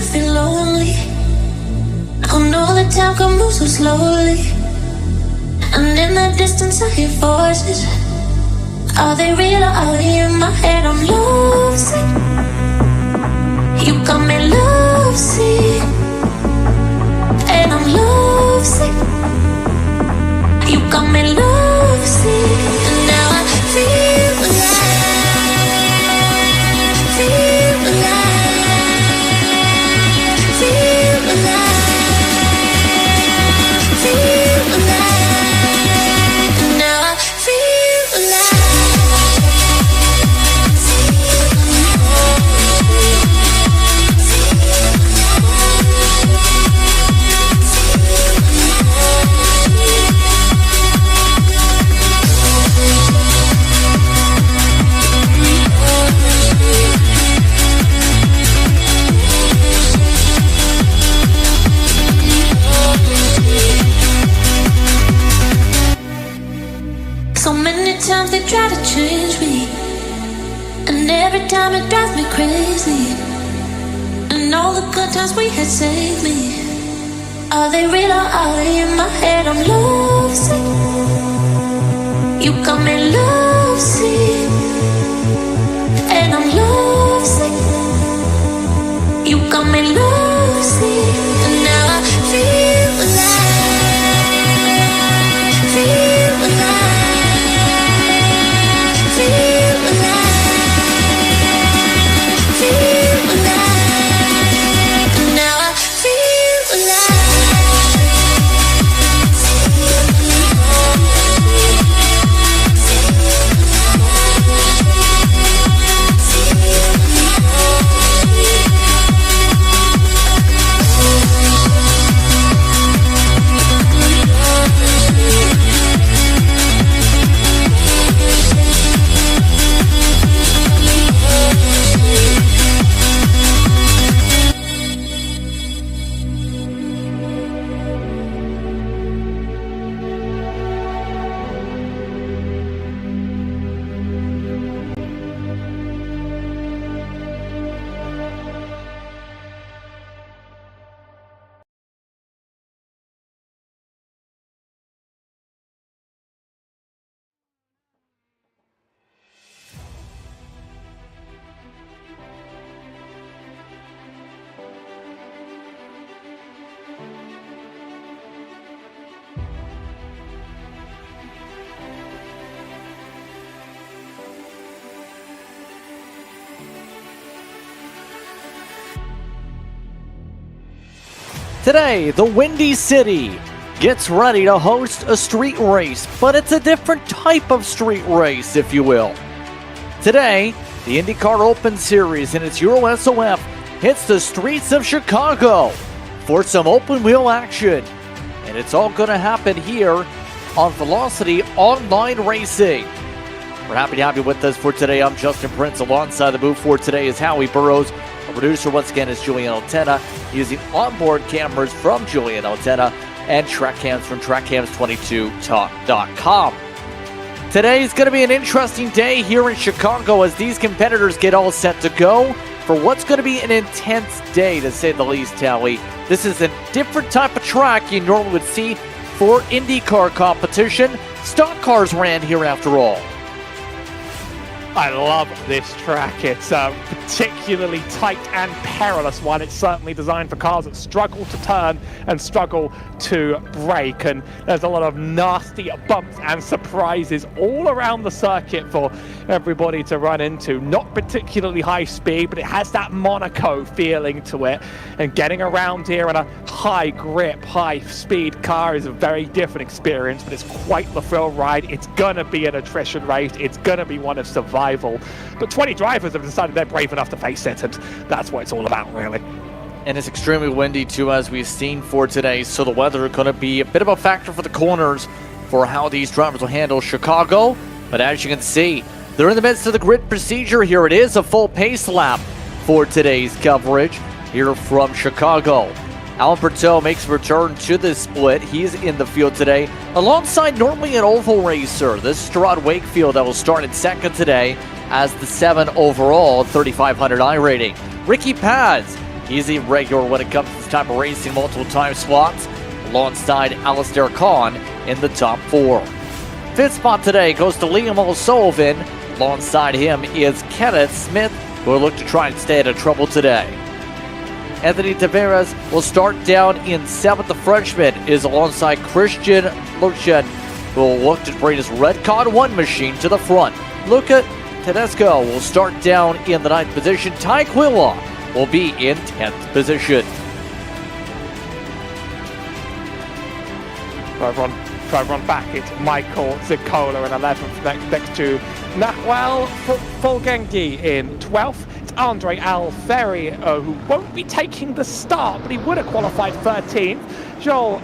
feel lonely. I know the time can move so slowly, and in the distance I hear voices. Are they real or are they in my head? I'm lovesick. You got me lovesick, and I'm lovesick. You got me lovesick, and now I feel alive, feel alive, feel alive, feel alive, and now I feel alive. So many times they try to change me, and every time it drives me crazy. And all the good times we had saved me. Are they real or are they in my head? I'm lovesick. You got me lovesick, and I'm lovesick. You got me lovesick, and now I feel alive, feel alive. Today, the Windy City gets ready to host a street race, but it's a different type of street race, if you will. Today, the IndyCar Open Series and its Euro SOF hits the streets of Chicago for some open wheel action. And it's all going to happen here on Velocity Online Racing. We're happy to have you with us for today. I'm Justin Prince. Alongside the booth for today is Howie Burrows. Our producer, once again, is Julien Altena, using onboard cameras from Julien Altena and track cams from trackcams22talk.com. Today is going to be an interesting day here in Chicago as these competitors get all set to go for what's going to be an intense day, to say the least, Howie. This is a different type of track you normally would see for IndyCar competition. Stock cars ran here after all. I love this track. It's a particularly tight and perilous one. It's certainly designed for cars that struggle to turn and struggle to brake. And there's a lot of nasty bumps and surprises all around the circuit for everybody to run into. Not particularly high speed, but it has that Monaco feeling to it. And getting around here in a high grip, high speed car is a very different experience, but it's quite the thrill ride. It's going to be an attrition race. It's going to be one of survival. But 20 drivers have decided they're brave enough to face it, and that's what it's all about, really. And it's extremely windy, too, as we've seen for today, so the weather is going to be a bit of a factor for the corners for how these drivers will handle Chicago. But as you can see, they're in the midst of the grid procedure here. It is a full pace lap for today's coverage here from Chicago. Alan Berteau makes a return to this split. He's in the field today alongside normally an oval racer. This is Gerard Wakefield that will start in second today as the 7 overall 3500 I rating. Ricky Pads He's a regular when it comes to this type of racing, multiple time slots, alongside Alistair Khan in the top 4. Fifth spot today goes to Liam O'Sullivan. Alongside him is Kenneth Smith, who will look to try and stay out of trouble today. Anthony Tavares will start down in 7th. The Frenchman is alongside Christian Luchen, who will look to bring his Redcon 1 machine to the front. Luca Tedesco will start down in the 9th position. Ty Quilla will be in 10th position. Try run back. It's Michael Zikola in 11th, next to Nahuel Fulgengi in 12th. It's Andre Alferi, who won't be taking the start, but he would have qualified 13th. Joel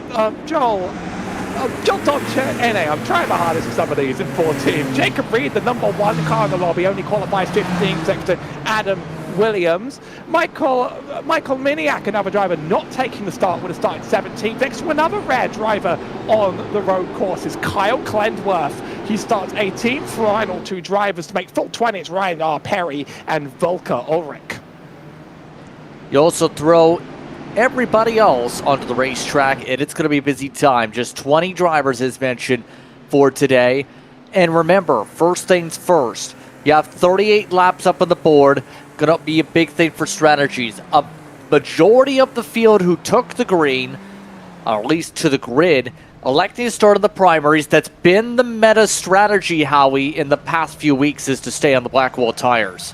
Donchene, I'm trying my hardest with some of these, in 14th. Jacob Reed, the number 1 car in the lobby, only qualifies 15th, next to Adam Williams. Michael Miniak, another driver not taking the start, would have started 17th. Next to another rare driver on the road course is Kyle Klendworth. He starts 18th. Final 2 drivers to make full 20. It's Ryan R. Perry and Volker Ulrich. You also throw everybody else onto the racetrack, and it's going to be a busy time. Just 20 drivers, as mentioned, for today. And remember, first things first, you have 38 laps up on the board. Going to be a big thing for strategies. A majority of the field who took the green, or at least to the grid, electing to start in the primaries. That's been the meta strategy, Howie, in the past few weeks, is to stay on the Blackwall tires.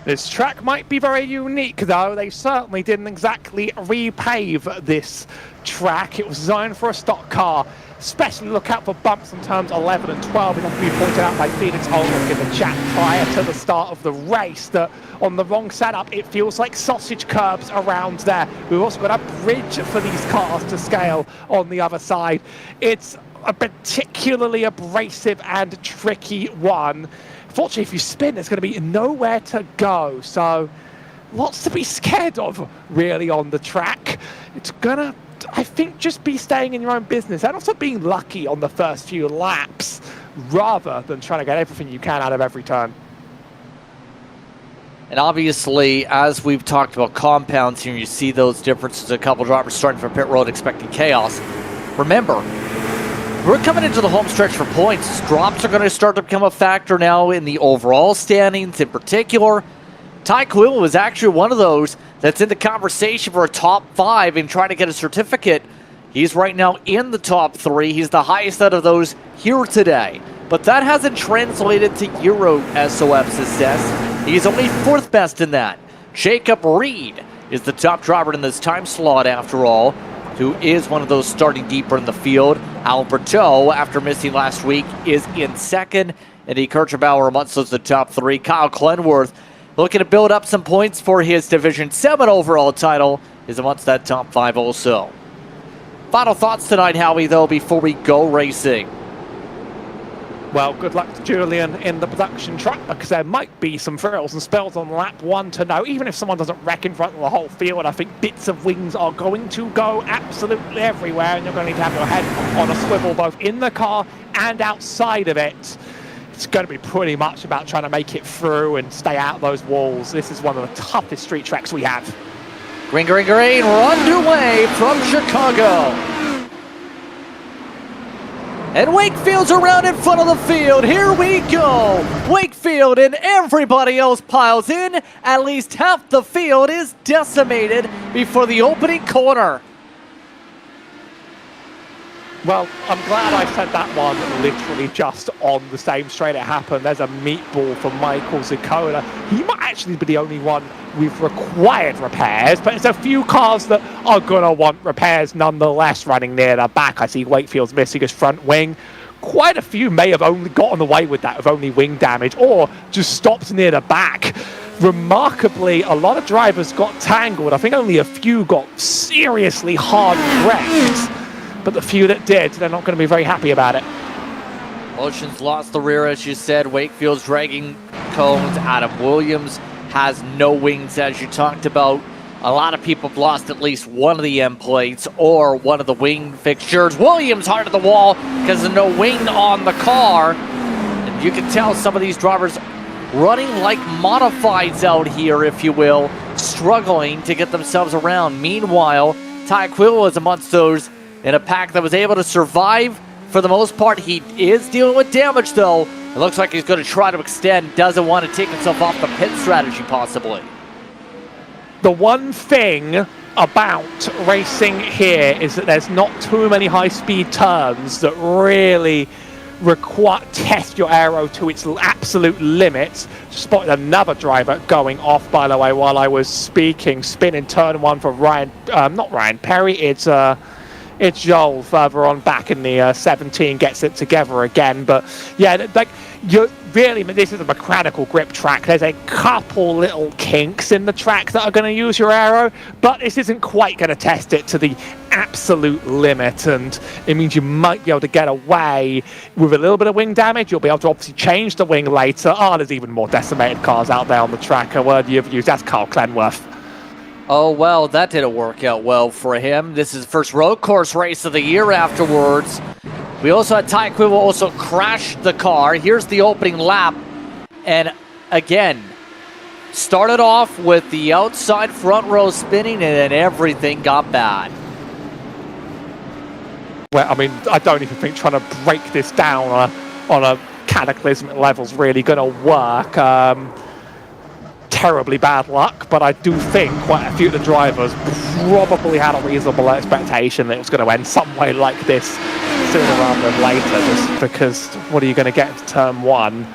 This track might be very unique, though. They certainly didn't exactly repave this track. It was designed for a stock car. Especially look out for bumps on turns 11 and 12. It has to be pointed out by Felix Ulrich in the chat prior to the start of the race that on the wrong setup, it feels like sausage curbs around there. We've also got a bridge for these cars to scale on the other side. It's a particularly abrasive and tricky one. Fortunately, if you spin, there's going to be nowhere to go. So lots to be scared of, really, on the track. It's going to, I think, just be staying in your own business and also being lucky on the first few laps rather than trying to get everything you can out of every turn. And obviously, as we've talked about compounds here, you see those differences. A couple drivers starting from pit road expecting chaos. Remember, we're coming into the home stretch for points. Drops are going to start to become a factor now in the overall standings in particular. Ty Quill was actually one of those that's in the conversation for a top 5 and trying to get a certificate. He's right now in the top 3. He's the highest out of those here today. But that hasn't translated to Euro SOF success. He's only 4th best in that. Jacob Reed is the top driver in this time slot after all, who is one of those starting deeper in the field. Alberto, after missing last week, is in 2nd. And Kirchenbauer amongst those the top 3. Kyle Klendworth, looking to build up some points for his Division 7 overall title, is amongst that top 5 also. Final thoughts tonight, Howie, though, before we go racing. Well, good luck to Julien in the production truck, because there might be some frills and spills on lap 1 to know. Even if someone doesn't wreck in front of the whole field, I think bits of wings are going to go absolutely everywhere, and you're going to need to have your head on a swivel both in the car and outside of it. It's going to be pretty much about trying to make it through and stay out those walls. This is one of the toughest street tracks we have. Green, green, green, we're underway from Chicago. And Wakefield's around in front of the field. Here we go. Wakefield and everybody else piles in. At least half the field is decimated before the opening corner. Well, I'm glad I said that one literally just on the same straight it happened. There's a meatball for Michael Zikola. He might actually be the only one with required repairs, but it's a few cars that are going to want repairs nonetheless running near the back. I see Wakefield's missing his front wing. Quite a few may have only gotten away with that with only wing damage or just stopped near the back. Remarkably, a lot of drivers got tangled. I think only a few got seriously hard wrecked. But the few that did, they're not going to be very happy about it. Ocean's lost the rear, as you said. Wakefield's dragging cones. Adam Williams has no wings, as you talked about. A lot of people have lost at least one of the end plates or one of the wing fixtures. Williams hard to the wall because there's no wing on the car. And you can tell some of these drivers running like modifieds out here, if you will. struggling to get themselves around. Meanwhile, Tyquil was amongst those in a pack that was able to survive for the most part. He is dealing with damage, though. It looks like he's going to try to extend, doesn't want to take himself off the pit strategy, possibly. The one thing about racing here is that there's not too many high-speed turns that really test your aero to its absolute limits. Spotted another driver going off, by the way, while I was speaking. Spin in turn one for not Ryan Perry, it's Joel further on back in the 17, gets it together again. But yeah, like, you're really, this is a mechanical grip track. There's a couple little kinks in the track that are going to use your aero, but this isn't quite going to test it to the absolute limit, and it means you might be able to get away with a little bit of wing damage. You'll be able to obviously change the wing later. There's even more decimated cars out there on the track. A word you've used, that's Carl Clenworth. Oh, well, that didn't work out well for him. This is the first road course race of the year afterwards. We also had Tyquil also crash the car. Here's the opening lap. And again, started off with the outside front row spinning, and then everything got bad. Well, I mean, I don't even think trying to break this down on a cataclysmic level is really going to work. Terribly bad luck, but I do think quite a few of the drivers probably had a reasonable expectation that it was going to end some way like this sooner rather than later, just because what are you going to get into turn one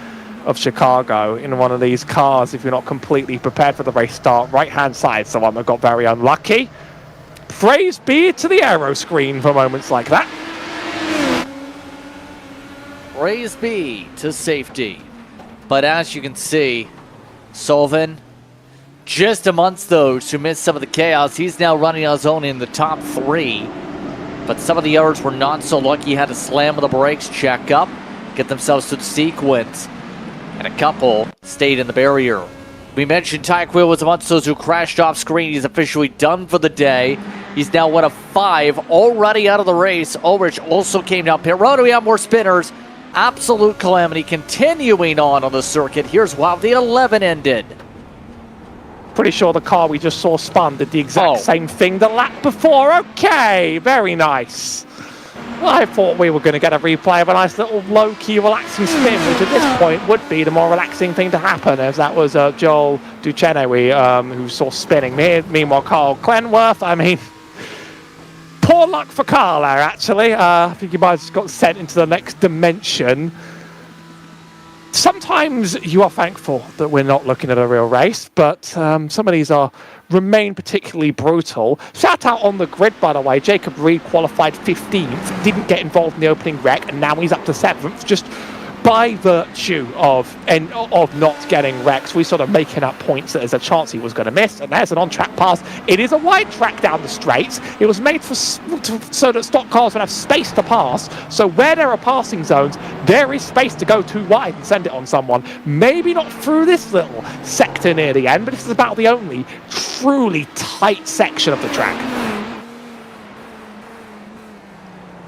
of Chicago in one of these cars if you're not completely prepared for the race start? Right-hand side, so one that got very unlucky. Praise be to the aero screen for moments like that. Praise be to safety. But as you can see, Sullivan, just amongst those who missed some of the chaos, he's now running on his own in the top three. But some of the others were not so lucky. He had to slam the brakes, check up, get themselves to the sequence. And a couple stayed in the barrier. We mentioned Tyquil was amongst those who crashed off screen. He's officially done for the day. He's now one of 5 already out of the race. Ulrich also came down pit road. We have more spinners. Absolute calamity continuing on the circuit. Here's how the 11 ended. Pretty sure the car we just saw spun did the exact same thing the lap before. Okay, very nice. Well, I thought we were going to get a replay of a nice little low-key relaxing spin, which at this point would be the more relaxing thing to happen, as that was Joel Duchenne who saw spinning. Meanwhile, Carl Clenworth, I mean, poor luck for Carl there, actually. I think he might have just got sent into the next dimension. Sometimes you are thankful that we're not looking at a real race, but some of these remain particularly brutal. Shout out on the grid, by the way. Jacob Reed qualified 15th, didn't get involved in the opening wreck, and now he's up to 7th, just by virtue of not getting wrecks. We sort of making up points that there's a chance he was going to miss, and there's an on-track pass. It is a wide track down the straights. It was made so that stock cars would have space to pass, so where there are passing zones, there is space to go too wide and send it on someone. Maybe not through this little sector near the end, but this is about the only truly tight section of the track.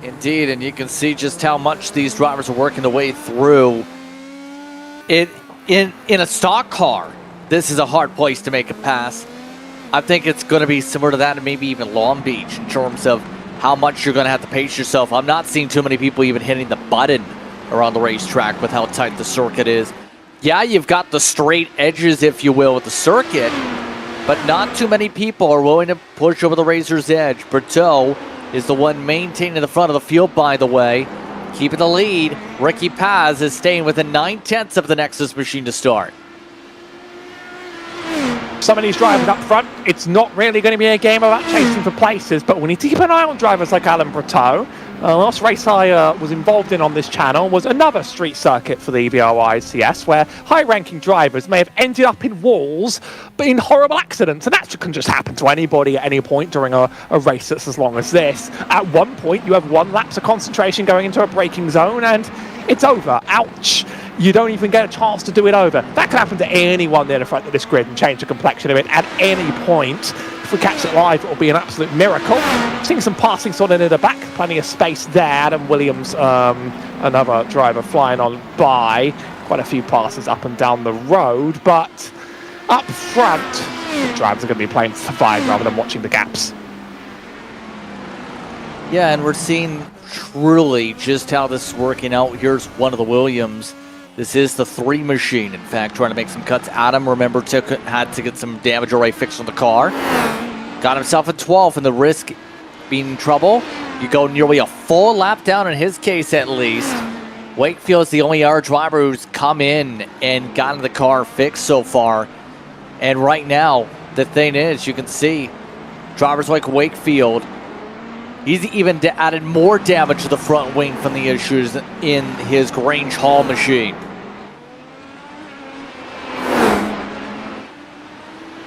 Indeed, and you can see just how much these drivers are working their way through. In a stock car, this is a hard place to make a pass. I think it's going to be similar to that and maybe even Long Beach in terms of how much you're going to have to pace yourself. I'm not seeing too many people even hitting the button around the racetrack with how tight the circuit is. Yeah, you've got the straight edges, if you will, with the circuit, but not too many people are willing to push over the razor's edge. Berteau is the one maintaining the front of the field, by the way. Keeping the lead, Ricky Paz is staying within 9/10 of the Nexus machine to start. Some of these drivers up front, it's not really going to be a game about chasing for places, but we need to keep an eye on drivers like Alan Berteau. Last race I was involved in on this channel was another street circuit for the EBRYCS, where high-ranking drivers may have ended up in walls, but in horrible accidents, and that can just happen to anybody at any point during a race that's as long as this. At one point, you have 1 lapse of concentration going into a braking zone, and it's over. Ouch. You don't even get a chance to do it over. That can happen to anyone near the front of this grid and change the complexion of it at any point. If we catch it live, it will be an absolute miracle. Seeing some passing sort of near the back, plenty of space there. Adam Williams, another driver flying on by. Quite a few passes up and down the road, but up front, the drivers are going to be playing to survive rather than watching the gaps. Yeah, and we're seeing truly just how this is working out. Here's one of the Williams. This is the 3 machine, in fact, trying to make some cuts. Adam, remember, had to get some damage already fixed on the car. Got himself at 12th, and the risk being in trouble. You go nearly a full lap down in his case, at least. Wakefield is the only other driver who's come in and gotten the car fixed so far. And right now, the thing is, you can see drivers like Wakefield, he's even added more damage to the front wing from the issues in his Grange Hall machine.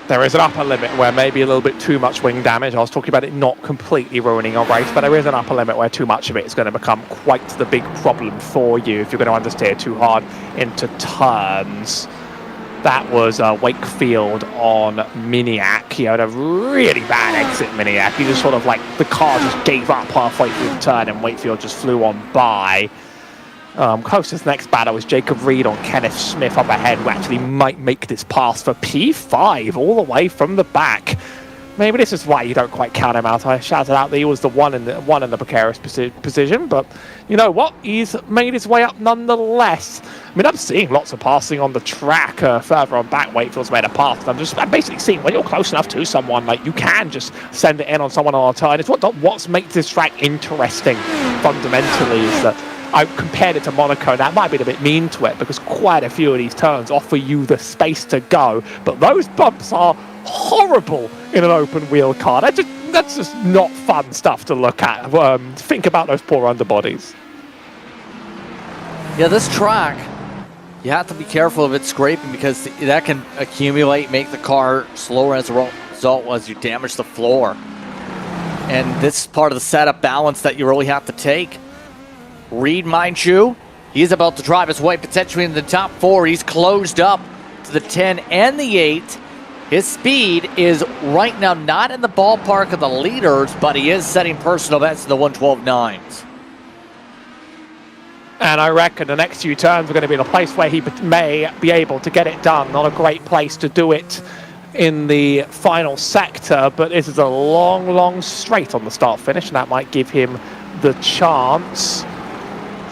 There is an upper limit where maybe a little bit too much wing damage. I was talking about it not completely ruining a race, but there is an upper limit where too much of it is going to become quite the big problem for you if you're going to understeer too hard into turns. That was Wakefield on Miniac. He had a really bad exit Miniac. He just sort of like, the car just gave up halfway through the turn and Wakefield just flew on by. Closest next battle is Jacob Reed on Kenneth Smith up ahead, who actually might make this pass for P5 all the way from the back. Maybe this is why you don't quite count him out. I shouted out that he was the one in the precarious position, but you know what? He's made his way up nonetheless. I mean, I'm seeing lots of passing on the track further on back. Wakefield's made a pass. I'm basically seeing when you're close enough to someone, like you can just send it in on someone on a turn. It's what makes this track interesting fundamentally is that I compared it to Monaco, and that might be a bit mean to it because quite a few of these turns offer you the space to go, but those bumps are horrible in an open wheel car. That's just not fun stuff to look at. Think about those poor underbodies. Yeah, this track, you have to be careful of it scraping because that can accumulate, make the car slower as a result as you damage the floor. And this is part of the setup balance that you really have to take. Reed, mind you, he's about to drive his way potentially in the top 4. He's closed up to the 10 and the 8. His speed is right now not in the ballpark of the leaders, but he is setting personal bests in the 112.9s. And I reckon the next few turns are going to be in a place where he may be able to get it done. Not a great place to do it in the final sector, but this is a long, long straight on the start-finish, and that might give him the chance.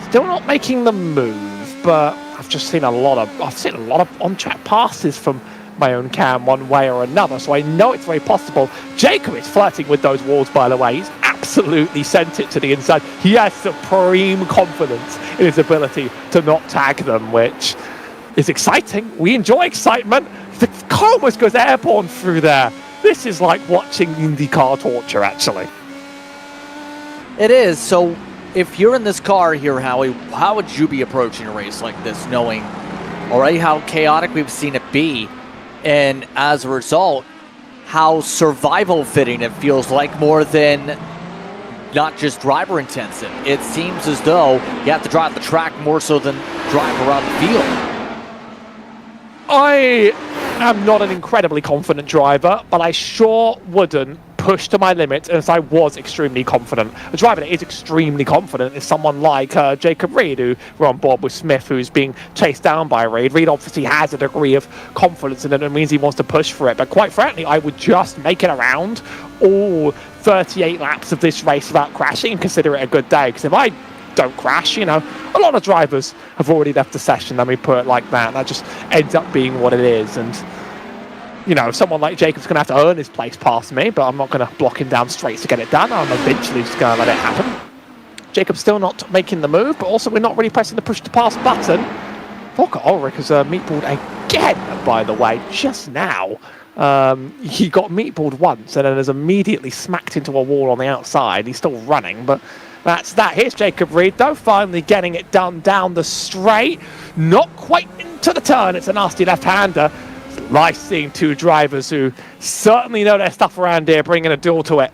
Still not making the move, but I've seen a lot of on-track passes from my own cam one way or another, so I know it's very possible. Jacob is flirting with those walls, by the way. He's absolutely sent it to the inside. He has supreme confidence in his ability to not tag them, which is exciting. We enjoy excitement. The car almost goes airborne through there. This is like watching IndyCar torture, actually. It is. So if you're in this car here, Howie, how would you be approaching a race like this, knowing already how chaotic we've seen it be, and as a result, how survival fitting it feels like more than not just driver intensive? It seems as though you have to drive the track more so than drive around the field. I am not an incredibly confident driver, but I sure wouldn't push to my limit as I was extremely confident. A driver that is extremely confident is someone like Jacob Reed, who we're on board with Smith, who's being chased down by Reed. Reed obviously has a degree of confidence in it, and it means he wants to push for it. But quite frankly, I would just make it around all 38 laps of this race without crashing and consider it a good day. Because if I don't crash, a lot of drivers have already left the session, let me put it like that. And that just ends up being what it is. And someone like Jacob's going to have to earn his place past me, but I'm not going to block him down straight to get it done. I'm eventually just going to let it happen. Jacob's still not making the move, but also we're not really pressing the push to pass button. Volker Ulrich has meatballed again, by the way, just now. He got meatballed once and then has immediately smacked into a wall on the outside. He's still running, but that's that. Here's Jacob Reed, though, finally getting it done down the straight. Not quite into the turn. It's a nasty left-hander. Nice seeing two drivers who certainly know their stuff around here, bringing a duel to it.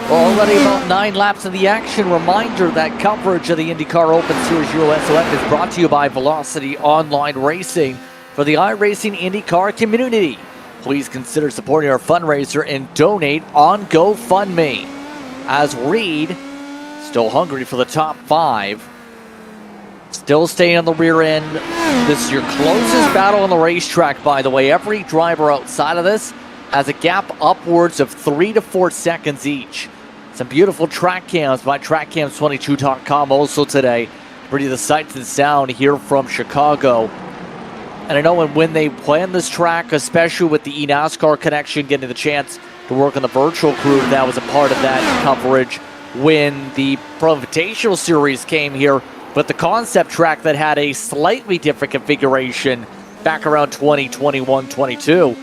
Already about 9 laps of the action. Reminder that coverage of the IndyCar Open Series Euro SOF is brought to you by Velocity Online Racing for the iRacing IndyCar community. Please consider supporting our fundraiser and donate on GoFundMe. As Reed, still hungry for the top 5. Still staying on the rear end. This is your closest battle on the racetrack, by the way. Every driver outside of this has a gap upwards of 3 to 4 seconds each. Some beautiful track cams by TrackCams22.com also today. Bring you the sights and sound here from Chicago. And I know when they planned this track, especially with the eNASCAR connection, getting the chance to work on the virtual crew, that was a part of that coverage when the Pro Invitational Series came here. But the concept track that had a slightly different configuration back around 2021-22.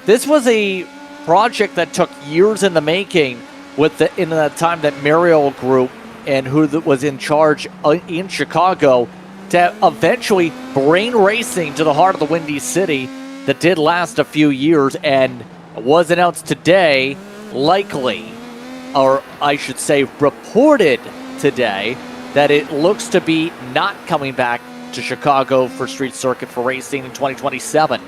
This was a project that took years in the making in the time that Mario Group and who was in charge in Chicago to eventually bring racing to the heart of the Windy City. That did last a few years and was announced today, likely, or I should say reported today, that it looks to be not coming back to Chicago for street circuit for racing in 2027.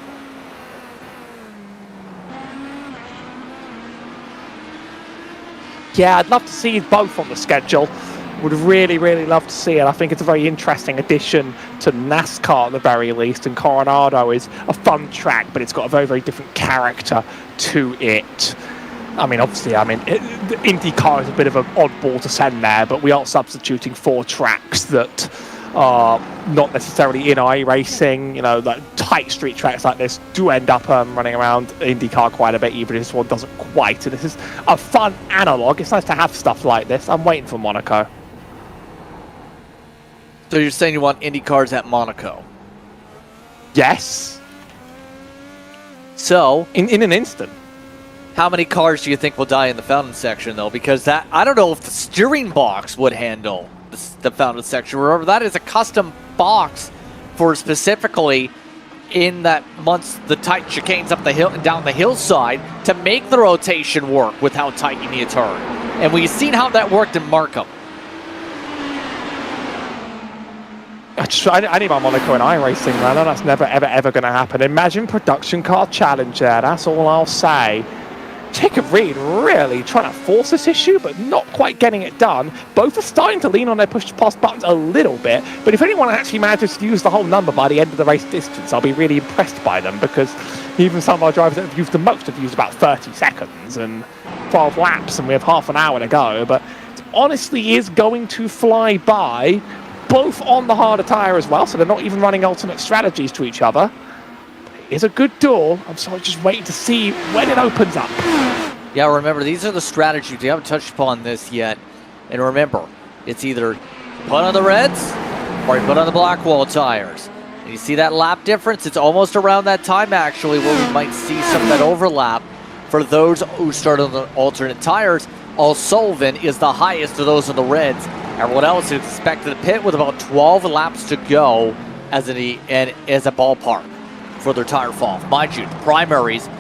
Yeah, I'd love to see both on the schedule. Would really, really love to see it. I think it's a very interesting addition to NASCAR at the very least, and Coronado is a fun track, but it's got a very, very different character to it. I mean, obviously, IndyCar is a bit of an oddball to send there, but we are substituting 4 tracks that are not necessarily in iRacing. You know, like tight street tracks like this do end up running around IndyCar quite a bit, even if this one doesn't quite. And this is a fun analog. It's nice to have stuff like this. I'm waiting for Monaco. So you're saying you want IndyCars at Monaco? Yes. So in an instant. How many cars do you think will die in the fountain section, though? Because that, I don't know if the steering box would handle the fountain section. Remember, that is a custom box for specifically in that once the tight chicanes up the hill and down the hillside to make the rotation work with how tight you need to turn. And we've seen how that worked in Markham. I need my Monaco and iRacing, man. That's never, ever going to happen. Imagine production car challenge there. That's all I'll say. Jacob Reed really trying to force this issue, but not quite getting it done. Both are starting to lean on their push-to-pass buttons a little bit, but if anyone actually manages to use the whole number by the end of the race distance, I'll be really impressed by them, because even some of our drivers that have used the most have used about 30 seconds and 12 laps, and we have half an hour to go. But it honestly is going to fly by, both on the harder tyre as well, so they're not even running alternate strategies to each other. It's a good duel. I'm sorry, just waiting to see when it opens up. Yeah, remember, these are the strategies. We haven't touched upon this yet. And remember, it's either put on the reds or you put on the Blackwall tires. And you see that lap difference? It's almost around that time, actually, where we might see some of that overlap for those who start on the alternate tires. O'Sullivan is the highest of those in the reds. Everyone else is expected to pit with about 12 laps to go as a ballpark for their tire fall off. Mind you, the primaries,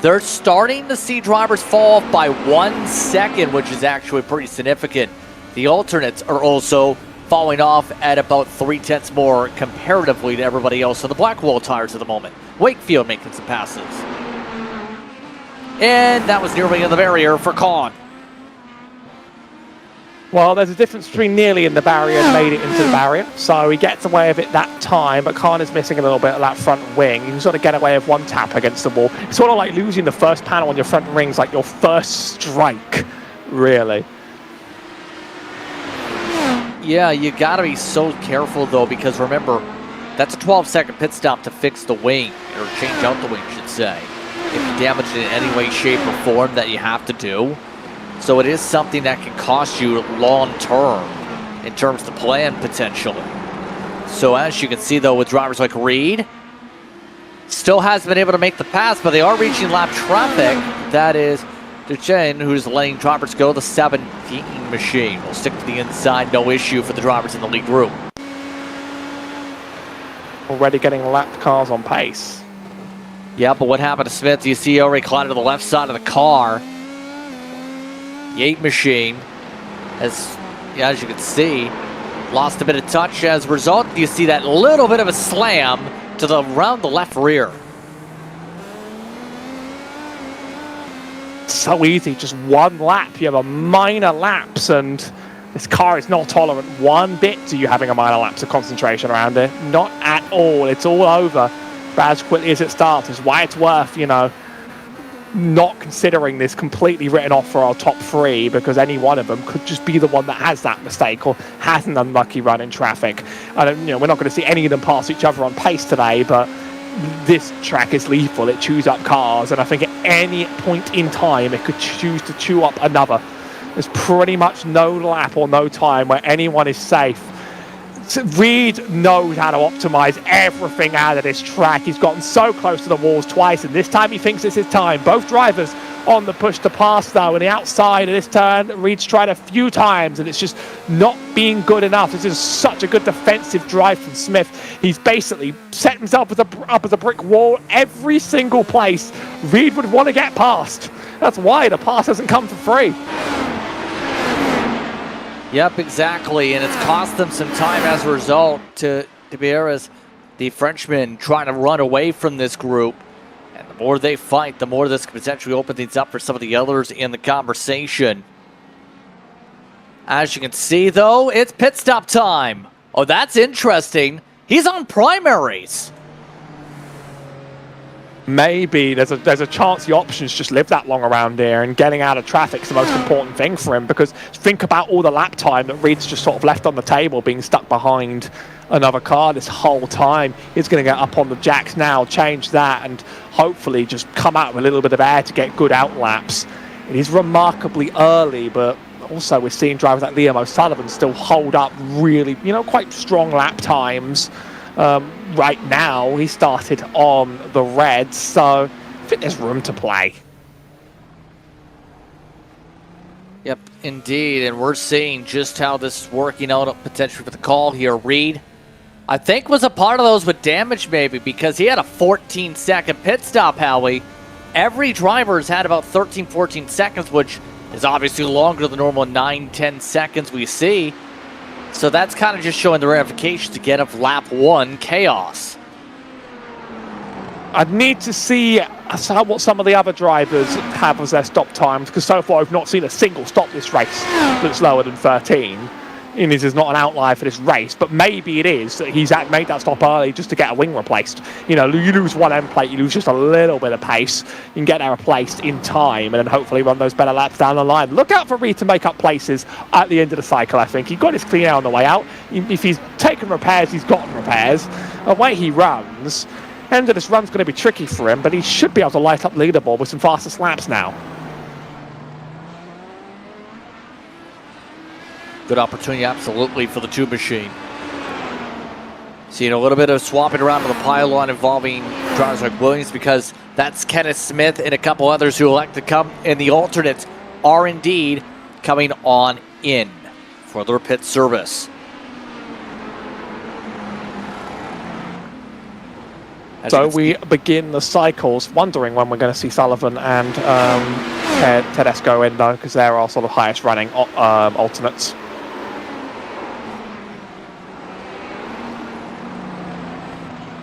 they're starting to see drivers fall off by 1 second, which is actually pretty significant. The alternates are also falling off at about 0.3 more comparatively to everybody else on the Blackwall tires at the moment. Wakefield making some passes. And that was nearly in the barrier for Kahn. Well, there's a difference between nearly in the barrier and made it into the barrier. So he gets away with it that time, but Kahn is missing a little bit of that front wing. You can sort of get away with one tap against the wall. It's sort of like losing the first panel on your front rings, like your first strike, really. Yeah, you got to be so careful, though, because remember, that's a 12-second pit stop to fix the wing, or change out the wing, I should say. If you damage it in any way, shape, or form that you have to do. So it is something that can cost you long-term in terms of the plan, potentially. So as you can see, though, with drivers like Reed, still hasn't been able to make the pass, but they are reaching lap traffic. That is Duchesne, who's letting drivers go. The 17 machine will stick to the inside, no issue for the drivers in the lead group. Already getting lapped cars on pace. Yeah, but what happened to Smith? You see, already collided to the left side of the car. The 8 machine, as you can see, lost a bit of touch. As a result, you see that little bit of a slam to around the left rear. So easy, just one lap. You have a minor lapse, and This car is not tolerant one bit to you having a minor lapse of concentration around it. Not at all. It's all over as quickly as it starts. It's why it's worth, you know, not considering this completely written off for our top three, because any one of them could just be the one that has that mistake or has an unlucky run in traffic. I don't, you know, we're not going to see any of them pass each other on pace today, but this track is lethal. It chews up cars, and I think at any point in time it could choose to chew up another. There's pretty much no lap or no time where anyone is safe. Reed knows how to optimize everything out of this track. He's gotten so close to the walls twice, and this time he thinks it's his time. Both drivers on the push to pass, though, and the outside of this turn, Reed's tried a few times, and it's just not being good enough. This is such a good defensive drive from Smith. He's basically set himself up as a brick wall every single place Reed would want to get past. That's why the pass hasn't come for free. Yep, exactly, and it's cost them some time as a result to Dallara, the Frenchman, trying to run away from this group. And the more they fight, the more this could potentially open things up for some of the others in the conversation. As you can see, though, it's pit stop time. Oh, that's interesting. He's on primaries. Maybe there's a chance the options just live that long around here, and getting out of traffic's the most important thing for him, because think about all the lap time that Reed's just sort of left on the table, being stuck behind another car this whole time. He's going to get up on the jacks now, change that, and hopefully just come out with a little bit of air to get good out laps. It is remarkably early, but also we're seeing drivers like Liam O'Sullivan still hold up really, you know, quite strong lap times. Right now, he started on the red, so I think there's room to play. Yep, indeed, and we're seeing just how this is working out potentially for the call here. Reed, I think, was a part of those with damage maybe, because he had a 14-second pit stop, Howie. Every driver's had about 13, 14 seconds, which is obviously longer than the normal 9, 10 seconds we see. So that's kind of just showing the ramifications again of lap one chaos. I'd need to see what some of the other drivers have as their stop times, because so far I've not seen a single stop this race that's lower than 13. And this is not an outlier for this race, but maybe it is that he's made that stop early just to get a wing replaced. You know, you lose one end plate, you lose just a little bit of pace. You can get that replaced in time, and then hopefully run those better laps down the line. Look out for Reed to make up places at the end of the cycle, I think. He got his clean air on the way out. If he's taken repairs, he's gotten repairs. Away he runs. End of this run's going to be tricky for him, but he should be able to light up leaderboard with some fastest laps now. Good opportunity, absolutely, for the tube machine. Seeing a little bit of swapping around to the pylon involving drivers like Williams, because that's Kenneth Smith and a couple others who elect to come, and the alternates are indeed coming on in for their pit service. So we begin the cycles, wondering when we're going to see Sullivan and Tedesco in, though, because they're our sort of highest running alternates.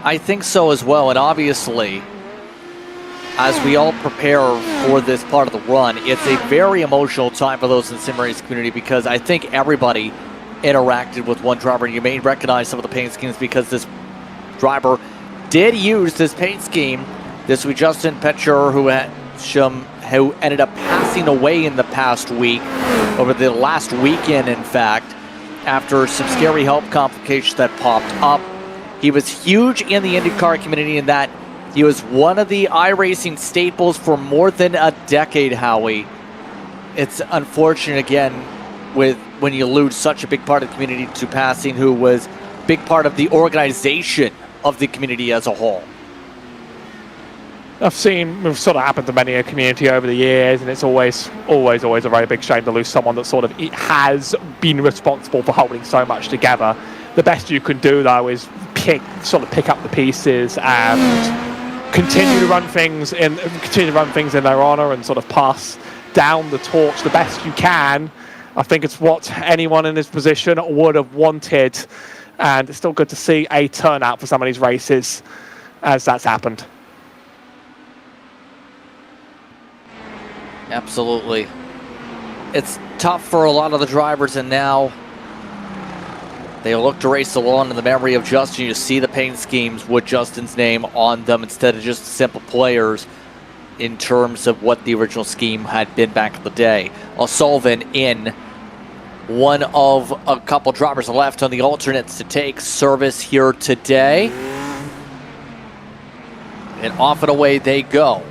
I think so as well, and obviously, as we all prepare for this part of the run, it's a very emotional time for those in the sim race community, because I think everybody interacted with one driver, and you may recognize some of the paint schemes because this driver did use this paint scheme. This was Justin Petcher, who ended up passing away in the past week, over the last weekend, in fact, after some scary health complications that popped up. He was huge in the IndyCar community in that he was one of the iRacing staples for more than a decade, Howie. It's unfortunate, again, when you lose such a big part of the community to passing, who was a big part of the organization of the community as a whole. I've seen it's sort of happened to many a community over the years, and it's always a very big shame to lose someone that sort of has been responsible for holding so much together. The best you can do, though, is pick up the pieces and continue to run things in their honor, and sort of pass down the torch the best you can. I think it's what anyone in this position would have wanted, and it's still good to see a turnout for some of these races as that's happened. Absolutely. It's tough for a lot of the drivers, and now they look to race along in the memory of Justin. You see the paint schemes with Justin's name on them instead of just simple players in terms of what the original scheme had been back in the day. O'Sullivan in, one of a couple drivers left on the alternates to take service here today. And off and away they go,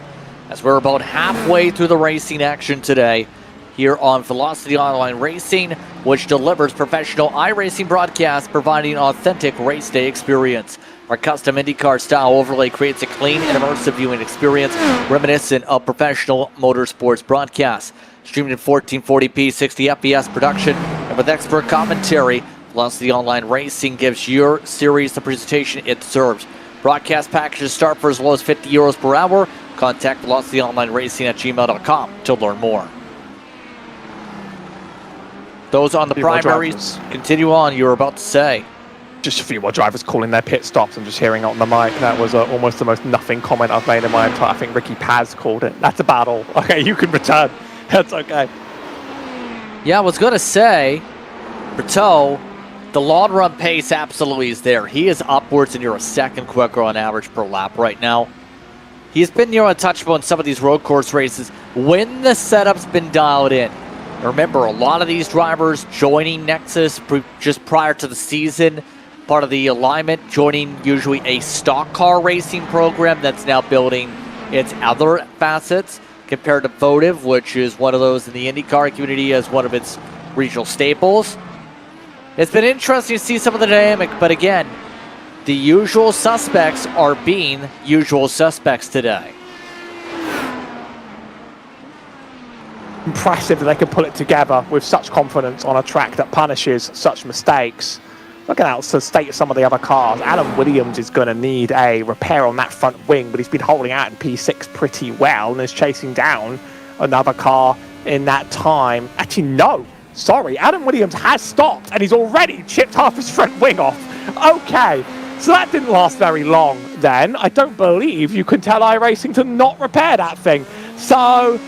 as we're about halfway through the racing action today here on Velocity Online Racing, which delivers professional iRacing broadcasts, providing authentic race day experience. Our custom IndyCar style overlay creates a clean and immersive viewing experience reminiscent of professional motorsports broadcasts. Streamed in 1440p, 60 FPS production, and with expert commentary, Velocity Online Racing gives your series the presentation it deserves. Broadcast packages start for as low as €50 per hour. Contact velocityonlineracing@gmail.com to learn more. Those on the primaries, continue on, you were about to say. Just a few more drivers calling their pit stops. I'm just hearing it on the mic. That was almost the most nothing comment I've made in my entire... I think Ricky Paz called it. That's about all. Okay, you can return. That's okay. Yeah, I was going to say, Berto, the long run pace absolutely is there. He is upwards and you're a second quicker on average per lap right now. He's been near untouchable in some of these road course races when the setup's been dialed in. Remember, a lot of these drivers joining Nexus just prior to the season, part of the alignment, joining usually a stock car racing program that's now building its other facets, compared to Votive, which is one of those in the IndyCar community as one of its regional staples. It's been interesting to see some of the dynamic, but again, the usual suspects are being usual suspects today. Impressive that they can pull it together with such confidence on a track that punishes such mistakes. Looking out to state some of the other cars, Adam Williams is going to need a repair on that front wing, but he's been holding out in P6 pretty well and is chasing down another car in that time. Actually, no. Sorry, Adam Williams has stopped and he's already chipped half his front wing off. Okay, so that didn't last very long then. I don't believe you can tell iRacing to not repair that thing. So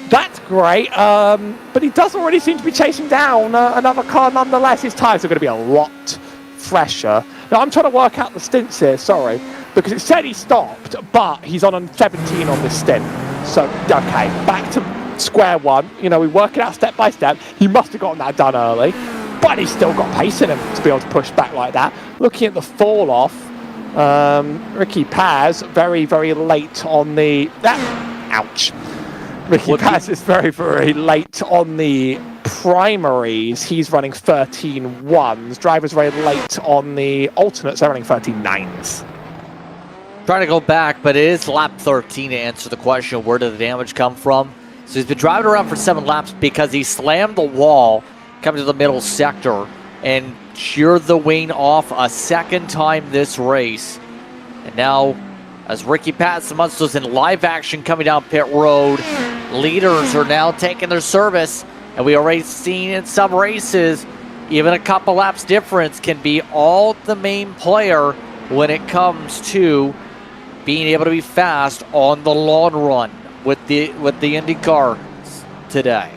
that's great, but he does already seem to be chasing down another car nonetheless. His tyres are going to be a lot fresher. Now, I'm trying to work out the stints here, sorry, because it said he stopped, but he's on 17 on this stint. So, okay, back to square one. You know, we work it out step by step. He must have gotten that done early, but he's still got pace in him to be able to push back like that. Looking at the fall off, Ricky Paz, very, very late on the... ouch. Ricky Paz is very, very late on the primaries. He's running 13.1s. Drivers very late on the alternates. They're running 13.9s. Trying to go back, but it is lap 13 to answer the question, where did the damage come from? So he's been driving around for 7 laps because he slammed the wall coming to the middle sector and sheared the wing off a second time this race. And now, as Ricky Paz was in live action coming down pit road, leaders are now taking their service, and we already seen in some races, even a couple laps difference can be all the main player when it comes to being able to be fast on the long run with the IndyCar today.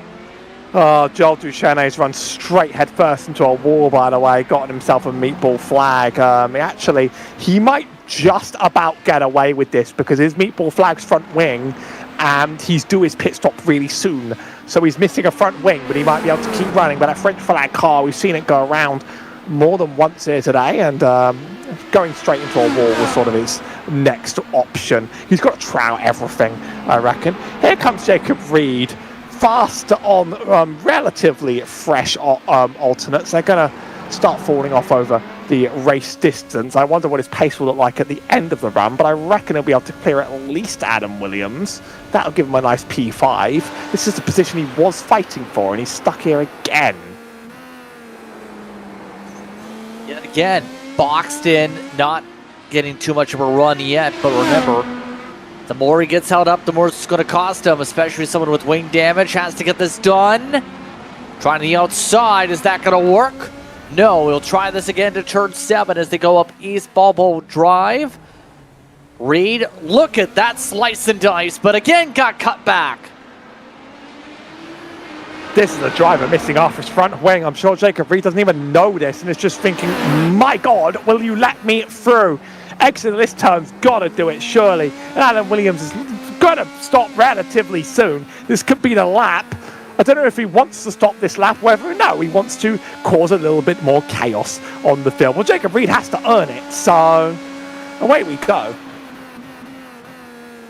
Oh, Joel Duchenne's run straight head first into a wall, by the way, gotten himself a meatball flag. Actually, he might just about get away with this because his meatball flag's front wing, and he's due his pit stop really soon. So he's missing a front wing, but he might be able to keep running. But that French flag car, we've seen it go around more than once here today, and going straight into a wall was sort of his next option. He's got to try out everything, I reckon. Here comes Jacob Reed, fast on relatively fresh alternates. They're going to start falling off over the race distance. I wonder what his pace will look like at the end of the run, but I reckon he'll be able to clear at least Adam Williams. That'll give him a nice P5. This is the position he was fighting for, and he's stuck here again. Yet again, boxed in, not getting too much of a run yet, but remember, the more he gets held up, the more it's going to cost him, especially someone with wing damage has to get this done. Trying the outside, is that going to work? No, we'll try this again to turn 7 as they go up East Balbo Drive. Reed, look at that slice and dice, but again got cut back. This is a driver missing off his front wing. I'm sure Jacob Reed doesn't even know this and is just thinking, my God, will you let me through? Exit of this turn's got to do it, surely. And Adam Williams is going to stop relatively soon. This could be the lap. I don't know if he wants to stop this lap, whether no, he wants to cause a little bit more chaos on the field. Well, Jacob Reed has to earn it, so away we go.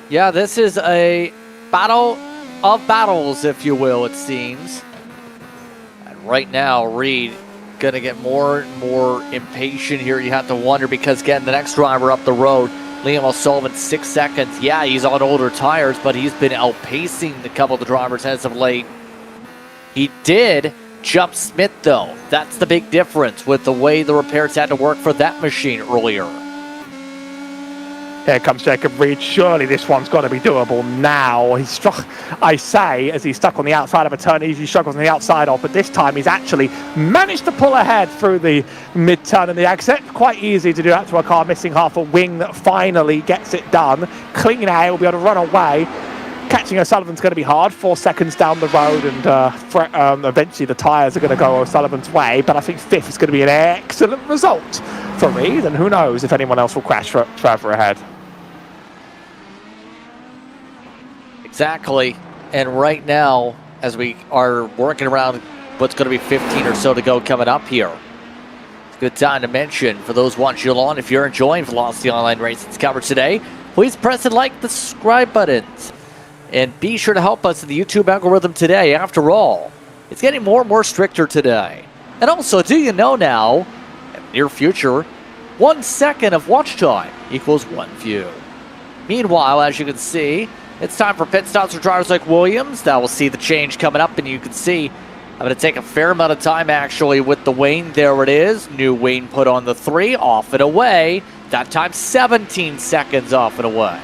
Yeah, this is a battle of battles, if you will, it seems. And right now, Reed going to get more and more impatient here. You have to wonder, because getting the next driver up the road, Liam O'Sullivan, 6 seconds. Yeah, he's on older tires, but he's been outpacing a couple of the drivers as of late. He did jump Smith, though. That's the big difference with the way the repairs had to work for that machine earlier. Here comes Jacob Reed. Surely this one's got to be doable now. He's struck, I say, as he's stuck on the outside of a turn. He usually struggles on the outside of, but this time he's actually managed to pull ahead through the mid-turn and the exit. Quite easy to do that to a car missing half a wing that finally gets it done. Clean air, will be able to run away. Catching O'Sullivan's going to be hard. 4 seconds down the road, and eventually the tyres are going to go O'Sullivan's way. But I think 5th is going to be an excellent result for Reed, and who knows if anyone else will crash further ahead. Exactly. And right now, as we are working around what's going to be 15 or so to go coming up here, it's a good time to mention, for those watching along, if you're enjoying Velocity Online Racing's coverage today, please press and like the subscribe buttons. And be sure to help us in the YouTube algorithm today. After all, it's getting more and more stricter today. And also, do you know now, in the near future, 1 second of watch time equals 1 view. Meanwhile, as you can see, it's time for pit stops for drivers like Williams. That will see the change coming up, and you can see I'm going to take a fair amount of time, actually, with the Wayne. There it is. New Wayne put on the 3, off and away. That time, 17 seconds off and away.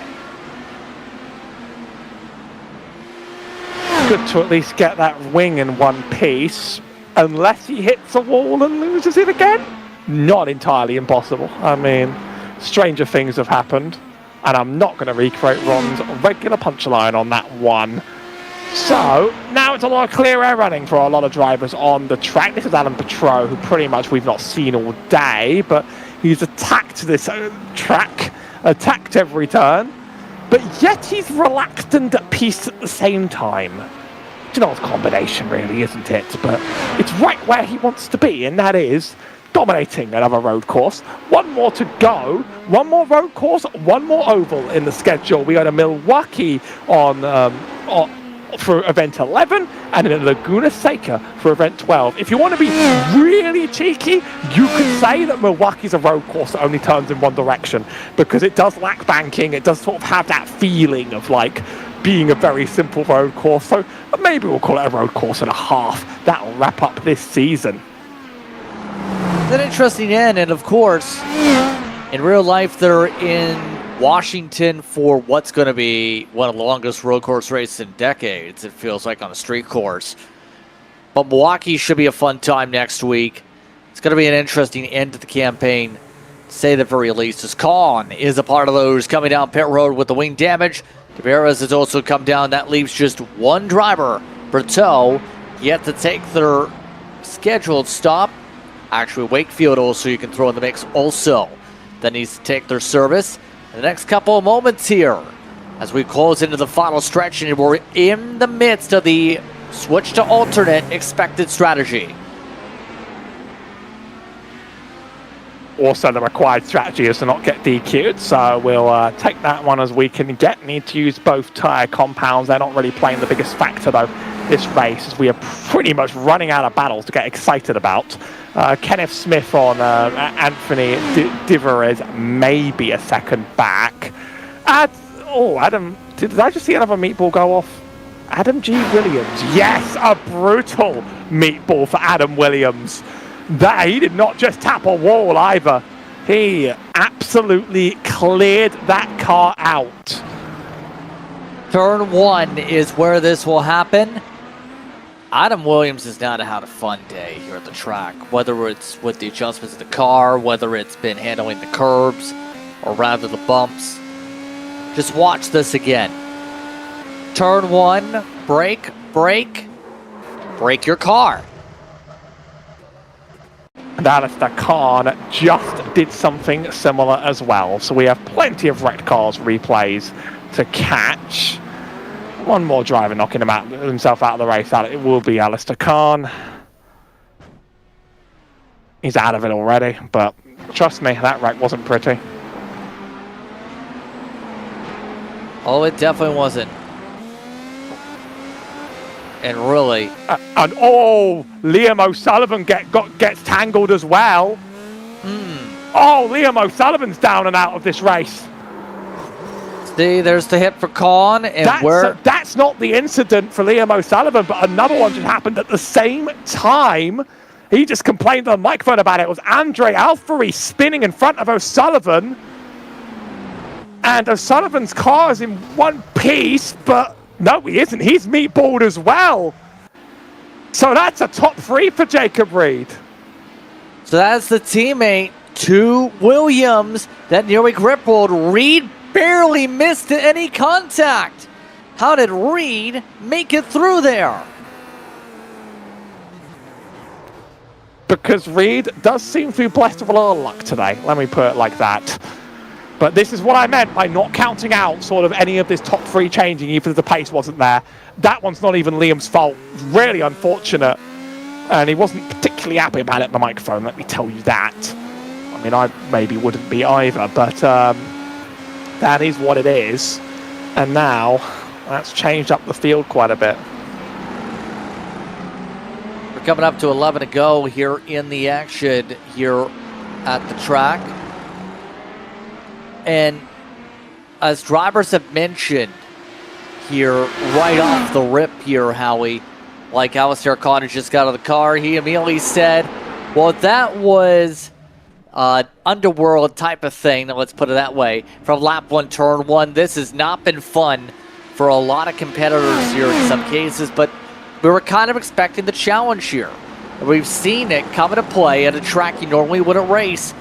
Good to at least get that wing in one piece, unless he hits a wall and loses it again. Not entirely impossible. I mean, stranger things have happened, and I'm not going to recreate Ron's regular punchline on that one. So now it's a lot of clear air running for a lot of drivers on the track. This is Alan Petro, who pretty much we've not seen all day, but he's attacked this track, attacked every turn. But yet he's relaxed and at peace at the same time. It's an odd combination, really, isn't it? But it's right where he wants to be, and that is dominating another road course. One more to go. One more road course, one more oval in the schedule. We go to Milwaukee for event 11, and then Laguna Seca for event 12. If you want to be really cheeky, you could say that Milwaukee's a road course that only turns in one direction, because it does lack banking. It does sort of have that feeling of like being a very simple road course. So maybe we'll call it a road course and a half. That'll wrap up this season. It's an interesting end, and of course, in real life, they're in Washington for what's going to be one of the longest road course races in decades, it feels like, on a street course. But Milwaukee should be a fun time next week. It's going to be an interesting end to the campaign, to say the very least, as Kahn is a part of those coming down pit road with the wing damage. Tavares has also come down. That leaves just one driver, Berto, yet to take their scheduled stop. Actually, Wakefield also you can throw in the mix also. That needs to take their service. The next couple of moments here as we close into the final stretch, and we're in the midst of the switch to alternate expected strategy. Also, the required strategy is to not get DQ'd, so we'll take that one as we can get. Need to use both tyre compounds. They're not really playing the biggest factor, though, this race, as we are pretty much running out of battles to get excited about. Kenneth Smith on Anthony Divarez, maybe a second back. Adam, did I just see another meatball go off? Adam G. Williams. Yes, a brutal meatball for Adam Williams. That he did not just tap a wall either. He absolutely cleared that car out. Turn 1 is where this will happen. Adam Williams has not had a fun day here at the track, whether it's with the adjustments of the car, whether it's been handling the curbs, or rather the bumps. Just watch this again. Turn 1, brake, brake. break your car. And Alistair Khan just did something similar as well. So we have plenty of wrecked cars replays to catch. One more driver knocking himself out of the race. It will be Alistair Khan. He's out of it already, but trust me, that wreck wasn't pretty. Oh, it definitely wasn't. And really... and Liam O'Sullivan gets tangled as well. Oh, Liam O'Sullivan's down and out of this race. See, there's the hit for Khan, and that's not the incident for Liam O'Sullivan, but another one just happened at the same time. He just complained on the microphone about it. It was Andre Alfari spinning in front of O'Sullivan. And O'Sullivan's car is in one piece, but no, he isn't. He's meatballed as well. So that's a top 3 for Jacob Reed. So that's the teammate to Williams that nearly crippled. Reed barely missed any contact. How did Reed make it through there? Because Reed does seem to be blessed with a lot of luck today. Let me put it like that. But this is what I meant by not counting out sort of any of this top 3 changing, even if the pace wasn't there. That one's not even Liam's fault. Really unfortunate. And he wasn't particularly happy about it at the microphone, let me tell you that. I mean, I maybe wouldn't be either, but that is what it is. And now, that's changed up the field quite a bit. We're coming up to 11 to go here in the action here at the track. And as drivers have mentioned here, right off the rip here, Howie, like Alistair Connor just got out of the car, he immediately said, well, that was underworld type of thing, let's put it that way, from lap 1, turn 1. This has not been fun for a lot of competitors here in some cases, but we were kind of expecting the challenge here. We've seen it come into play at a track you normally wouldn't race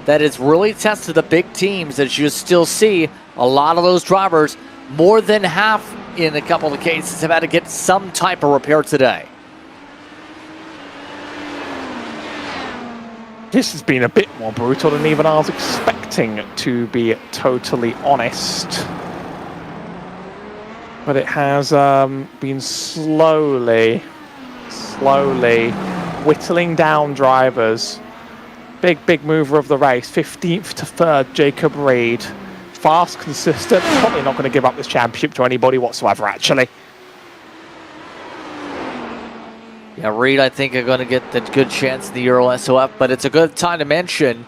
that has really tested the big teams, as you still see a lot of those drivers, more than half in a couple of cases, have had to get some type of repair today. This has been a bit more brutal than even I was expecting, to be totally honest. But it has been slowly whittling down drivers. Big mover of the race, 15th to 3rd, Jacob Reed. Fast, consistent, probably not going to give up this championship to anybody whatsoever, actually. Yeah, Reed, I think, are going to get the good chance in the Euro SOF, but it's a good time to mention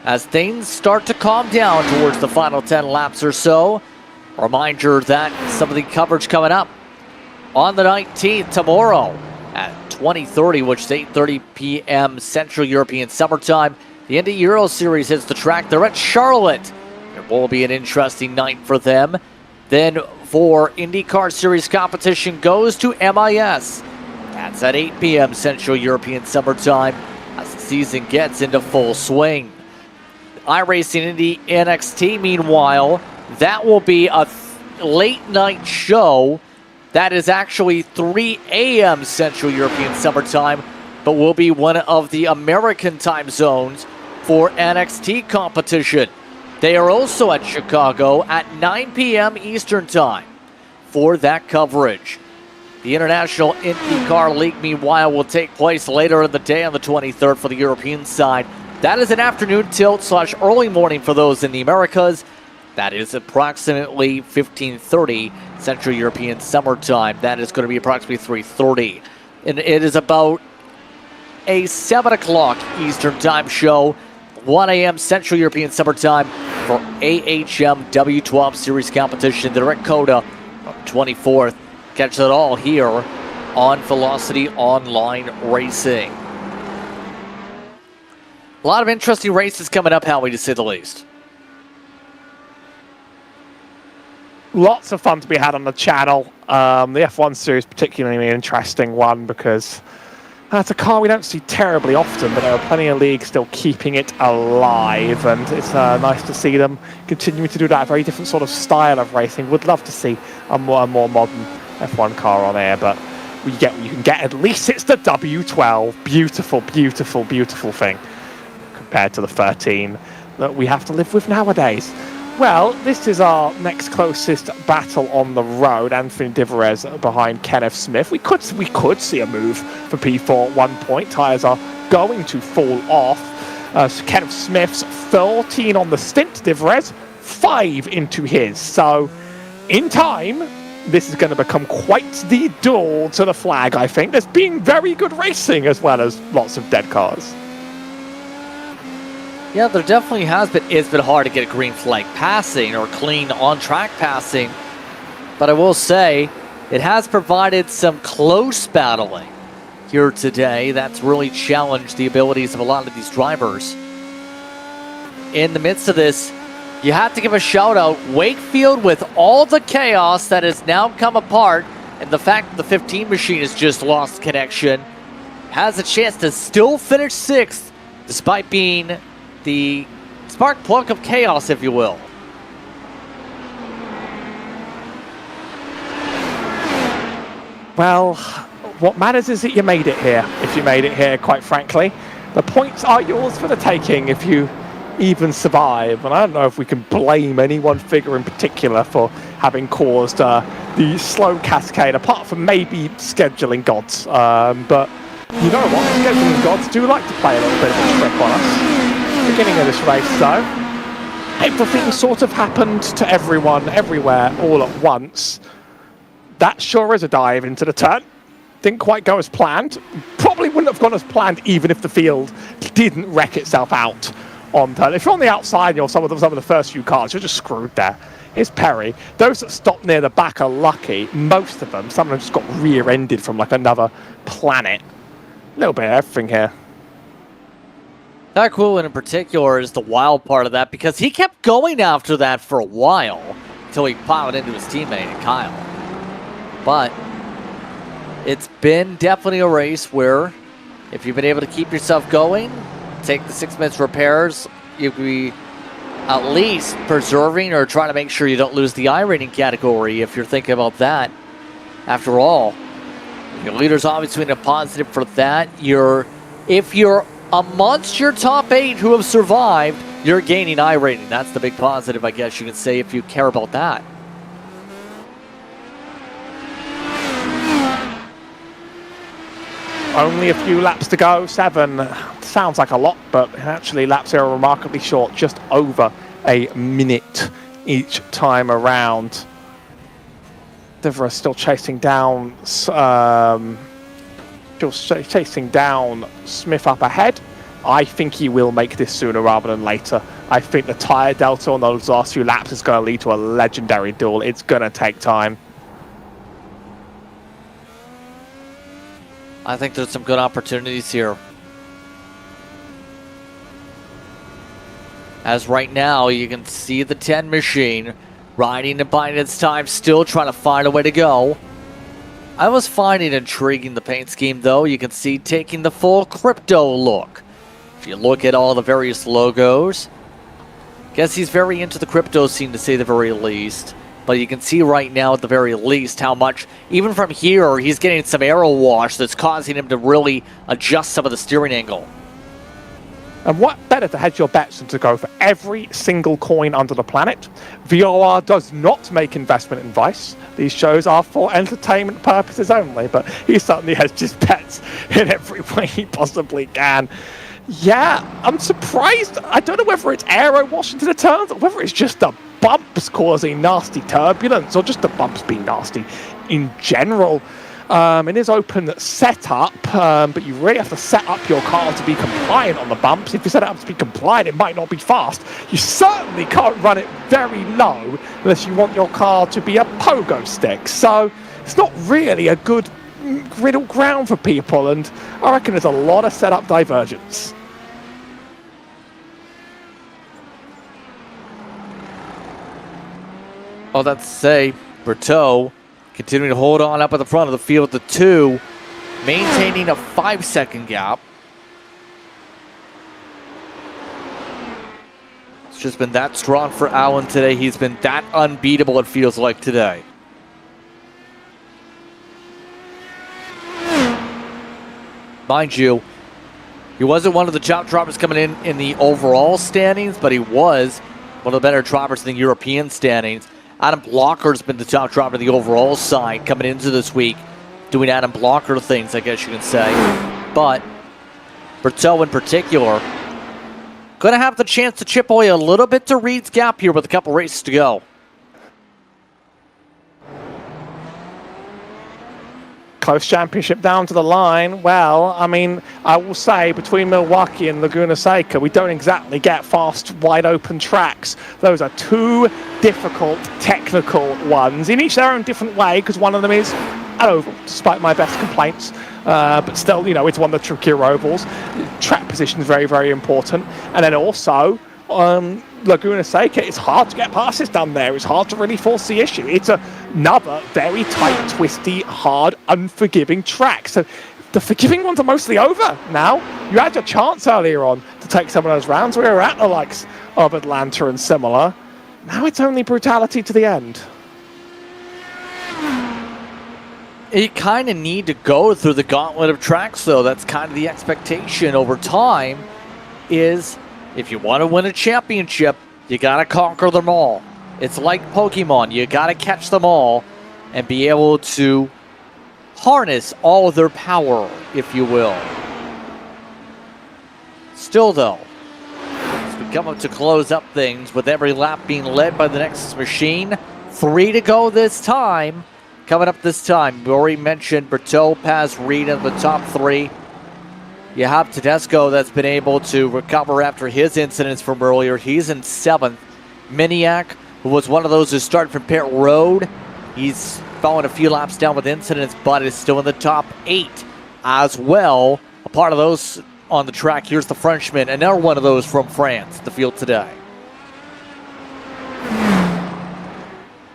as things start to calm down towards the final 10 laps or so. A reminder that some of the coverage coming up on the 19th tomorrow at 20:30, which is 8:30 p.m. Central European Summertime. The Indy Euro Series hits the track. They're at Charlotte. It will be an interesting night for them. Then for IndyCar Series competition goes to MIS. That's at 8 p.m. Central European Summertime as the season gets into full swing. iRacing Indy NXT, meanwhile, that will be a late night show. That is actually 3 a.m. Central European Summertime, but will be one of the American time zones for NXT competition. They are also at Chicago at 9 p.m. Eastern Time for that coverage. The International IndyCar League, meanwhile, will take place later in the day on the 23rd for the European side. That is an afternoon tilt / early morning for those in the Americas. That is approximately 15:30 Central European Summertime. That is going to be approximately 3:30. And it is about a 7 o'clock Eastern Time show, 1 a.m. Central European Summertime for AHM W12 Series competition. They're at Coda on 24th. Catch it all here on Velocity Online Racing. A lot of interesting races coming up, Howie, to say the least. Lots of fun to be had on the channel. The F1 series particularly an interesting one because it's a car we don't see terribly often, but there are plenty of leagues still keeping it alive, and it's nice to see them continuing to do that. A very different sort of style of racing. Would love to see a more modern F1 car on air, but you can get. At least it's the W12. Beautiful, beautiful, beautiful thing compared to the 13 that we have to live with nowadays. Well, this is our next closest battle on the road. Anthony Divarez behind Kenneth Smith. We could see a move for P4 at one point. Tyres are going to fall off. So Kenneth Smith's 13 on the stint. Divarez 5 into his. So in time, this is going to become quite the duel to the flag, I think. There's been very good racing as well as lots of dead cars. Yeah, there definitely has been. It's been hard to get a green flag passing or clean on-track passing. But I will say, it has provided some close battling here today. That's really challenged the abilities of a lot of these drivers. In the midst of this, you have to give a shout out. Wakefield, with all the chaos that has now come apart, and the fact that the 15 machine has just lost connection, has a chance to still finish 6th, despite being the spark plug of chaos, if you will. Well, what matters is that you made it here. If you made it here, quite frankly, the points are yours for the taking if you even survive. And I don't know if we can blame any one figure in particular for having caused the slow cascade, apart from maybe scheduling gods. But you know what? Scheduling gods do like to play a little bit of a trick on us. Beginning of this race, though, everything sort of happened to everyone, everywhere, all at once. That sure is a dive into the turn. Didn't quite go as planned. Probably wouldn't have gone as planned even if the field didn't wreck itself out on turn. If you're on the outside and you're some of the first few cars, you're just screwed there. Here's Perry. Those that stopped near the back are lucky. Most of them, some of them just got rear-ended from like another planet. A little bit of everything here. That Quillen in particular is the wild part of that, because he kept going after that for a while until he plowed into his teammate, Kyle. But it's been definitely a race where if you've been able to keep yourself going, take the 6 minutes repairs, you'll be at least preserving or trying to make sure you don't lose the iRating category if you're thinking about that. After all, your leader's obviously been a positive for that. If you're amongst your top 8 who have survived, you're gaining iRating. That's the big positive, I guess you could say, if you care about that. Only a few laps to go. 7 sounds like a lot, but actually laps here are remarkably short, just over a minute each time around. Divarez still chasing down Smith up ahead. I think he will make this sooner rather than later. I think the tyre delta on those last few laps is going to lead to a legendary duel. It's going to take time. I think there's some good opportunities here. As right now, you can see the 10 machine riding and biding its time, still trying to find a way to go. I was finding intriguing the paint scheme, though. You can see taking the full crypto look. If you look at all the various logos, guess he's very into the crypto scene, to say the very least. But you can see right now, at the very least, how much, even from here, he's getting some Aero wash that's causing him to really adjust some of the steering angle. And what better to hedge your bets than to go for every single coin under the planet? VOR does not make investment advice. These shows are for entertainment purposes only, but he certainly hedged his bets in every way he possibly can. Yeah, I'm surprised. I don't know whether it's Aero washing to the turns or whether it's just the bumps causing nasty turbulence or just the bumps being nasty in general. It is open setup, but you really have to set up your car to be compliant on the bumps. If you set it up to be compliant, it might not be fast. You certainly can't run it very low unless you want your car to be a pogo stick. So it's not really a good middle ground for people, and I reckon there's a lot of setup divergence. Well, that's to say, Berteau continuing to hold on up at the front of the field, the 2, maintaining a 5-second gap. It's just been that strong for Allen today. He's been that unbeatable, it feels like, today. Mind you, he wasn't one of the top drivers coming in the overall standings, but he was one of the better drivers in the European standings. Adam Blocker's been the top driver of the overall side coming into this week, doing Adam Blocker things, I guess you can say. But Berteau in particular, going to have the chance to chip away a little bit to Reed's gap here with a couple races to go. Close championship down to the line. Well, I mean, I will say between Milwaukee and Laguna Seca, we don't exactly get fast, wide open tracks. Those are two difficult, technical ones, in each their own different way, because one of them is an oval, despite my best complaints. But still, you know, it's one of the trickier ovals. Track position is very, very important. And then also, Laguna Seca, it's hard to get passes done there. It's hard to really force the issue. It's another very tight, twisty, hard, unforgiving track. So the forgiving ones are mostly over now. You had your chance earlier on to take some of those rounds. We were at the likes of Atlanta and similar. Now it's only brutality to the end. You kind of need to go through the gauntlet of tracks, though. That's kind of the expectation over time, is if you want to win a championship, you got to conquer them all. It's like Pokemon. You got to catch them all and be able to harness all of their power, if you will. Still, though, as we come up to close up things with every lap being led by the Nexus machine, 3 to go this time. Coming up this time, we already mentioned Berteau, Paz, Reed in the top 3. You have Tedesco that's been able to recover after his incidents from earlier. He's in 7th. Miniak, who was one of those who started from pit road, he's fallen a few laps down with incidents, but is still in the top 8 as well. A part of those on the track, here's the Frenchman, another one of those from France, the field today.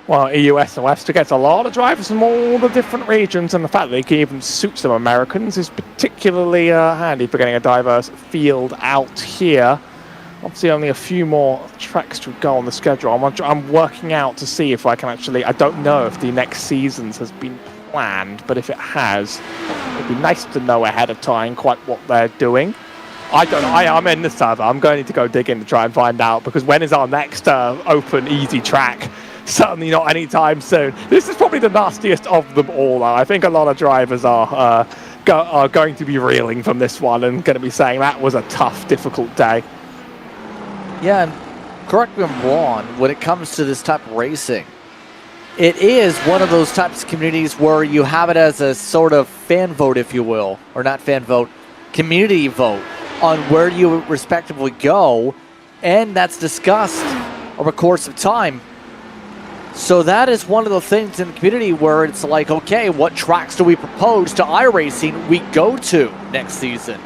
Well, EUS and Wester gets a lot of drivers from all the different regions, and the fact that they can even suit some Americans is particularly handy for getting a diverse field out here. Obviously, only a few more tracks to go on the schedule. I'm working out to see if I can actually... I don't know if the next season's has been planned, but if it has, it'd be nice to know ahead of time quite what they're doing. I don't know. I'm in the server. I'm going to go dig in to try and find out, because when is our next open, easy track? Certainly not anytime soon. This is probably the nastiest of them all, though. I think a lot of drivers are going to be reeling from this one and going to be saying that was a tough, difficult day. Yeah, and correct me if I'm wrong, when it comes to this type of racing, it is one of those types of communities where you have it as a sort of fan vote, if you will, or not fan vote, community vote on where you respectively go, and that's discussed over the course of time. So that is one of the things in the community where it's like, okay, what tracks do we propose to iRacing we go to next season?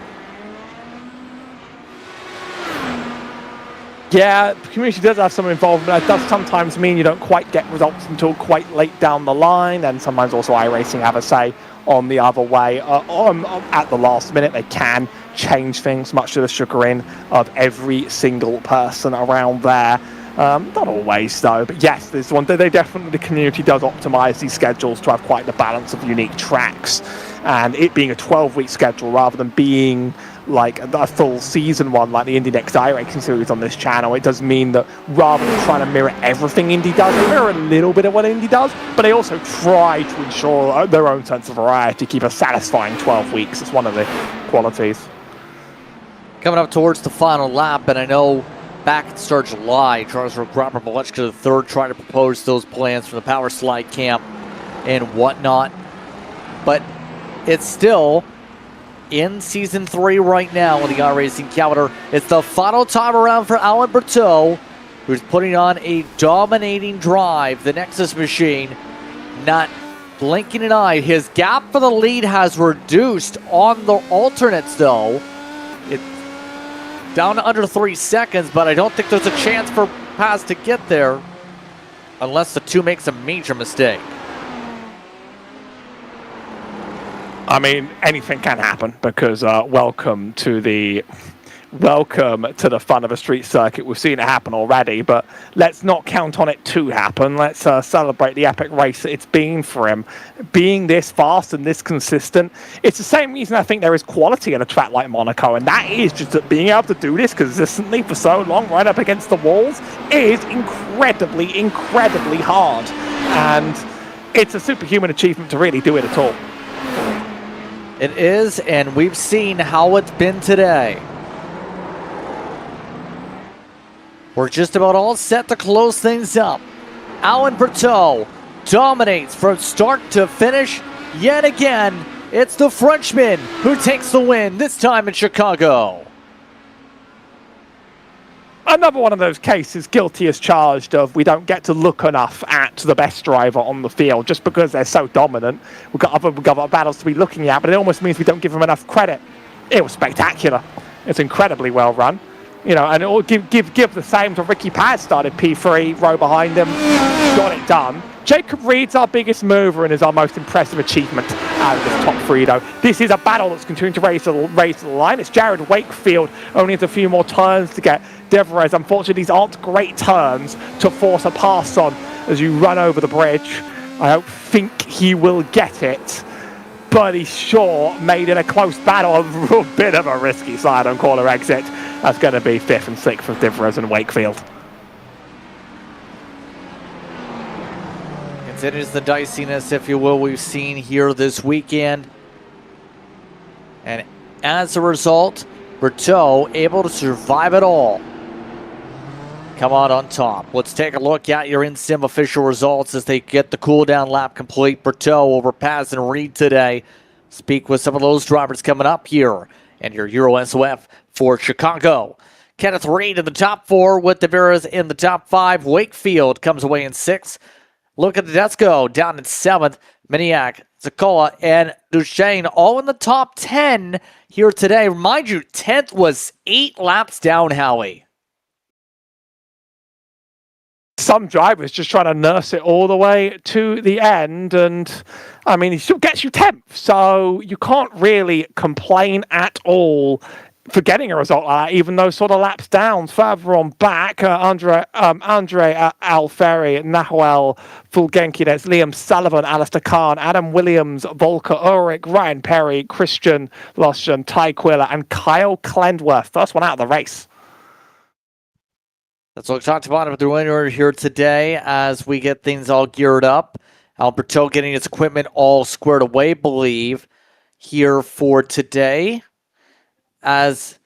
Yeah, the community does have some involvement. It does sometimes mean you don't quite get results until quite late down the line, and sometimes also iRacing have a say on the other way. At the last minute, they can change things, much to the chagrin of every single person around there. Not always, though, but yes, there's one. They definitely, the community does optimize these schedules to have quite the balance of unique tracks, and it being a 12-week schedule rather than being like a full season one like the Indy Next iRacing series on this channel. It does mean that rather than trying to mirror everything Indy does, they mirror a little bit of what Indy does, but they also try to ensure their own sense of variety, keep a satisfying 12 weeks. It's one of the qualities. Coming up towards the final lap, and I know back at the start of July, Charles Robert Malechka III trying to propose those plans for the power slide camp and whatnot. But it's still in Season 3 right now on the iRacing calendar. It's the final time around for Alan Berteau, who's putting on a dominating drive. The Nexus machine not blinking an eye. His gap for the lead has reduced on the alternates, though. It's down to under 3 seconds, but I don't think there's a chance for Paz to get there unless the two makes a major mistake. I mean, anything can happen because welcome to the welcome to the fun of a street circuit. We've seen it happen already, but let's not count on it to happen. Let's celebrate the epic race it's been for him. Being this fast and this consistent, it's the same reason I think there is quality in a track like Monaco, and that is just that being able to do this consistently for so long, right up against the walls, is incredibly, incredibly hard. And it's a superhuman achievement to really do it at all. It is, and we've seen how it's been today. We're just about all set to close things up. Alain Berteau dominates from start to finish. Yet again, it's the Frenchman who takes the win, this time in Chicago. Another one of those cases guilty as charged of we don't get to look enough at the best driver on the field just because they're so dominant. We've got other battles to be looking at, but it almost means we don't give them enough credit. It was spectacular. It's incredibly well run. You know, and it will give the same to Ricky Paz, started P3, row behind him, got it done. Jacob Reed's our biggest mover and is our most impressive achievement out of this top three, though. This is a battle that's continuing to race to the line. It's Jared Wakefield, only has a few more turns to get. Deverez, unfortunately, these aren't great turns to force a pass on as you run over the bridge. I don't think he will get it, but he's sure made it a close battle, a bit of a risky side on corner exit. That's going to be 5th and 6th for Deverez and Wakefield. Continues the diciness, if you will, we've seen here this weekend. And as a result, Berteau able to survive it all. Come on top. Let's take a look at your in-sim official results as they get the cool-down lap complete. Berteau over Paz and Reed today. Speak with some of those drivers coming up here. And your Euro SOF for Chicago. Kenneth Reed in the top 4 with Deverez in the top 5. Wakefield comes away in 6th. Luca Tedesco down in 7th. Miniak, Zakola, and Duchesne all in the top 10 here today. Remind you, 10th was 8 laps down, Howie. Some drivers just trying to nurse it all the way to the end, and I mean, he still gets you 10th, so you can't really complain at all for getting a result like that, even though sort of laps down further on back. Andre Alferi, Nahuel Fulgenki, there's Liam Sullivan, Alistair Khan, Adam Williams, Volker Ulrich, Ryan Perry, Christian Loschen, Ty Quiller, and Kyle Klendworth. First one out of the race. That's what we talked about the winner here today as we get things all geared up. Alberto getting his equipment all squared away, believe, here for today. As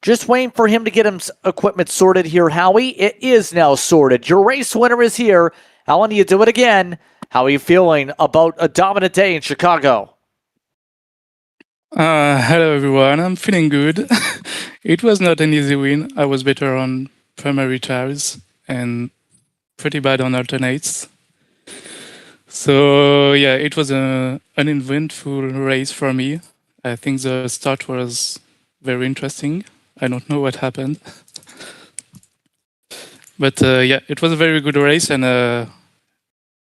just waiting for him to get his equipment sorted here, Howie. It is now sorted. Your race winner is here. Alan, you do it again. How are you feeling about a dominant day in Chicago? Hello, everyone. I'm feeling good. It was not an easy win. I was better on primary tires and pretty bad on alternates. So, yeah, it was an uneventful race for me. I think the start was very interesting. I don't know what happened. But, yeah, it was a very good race and a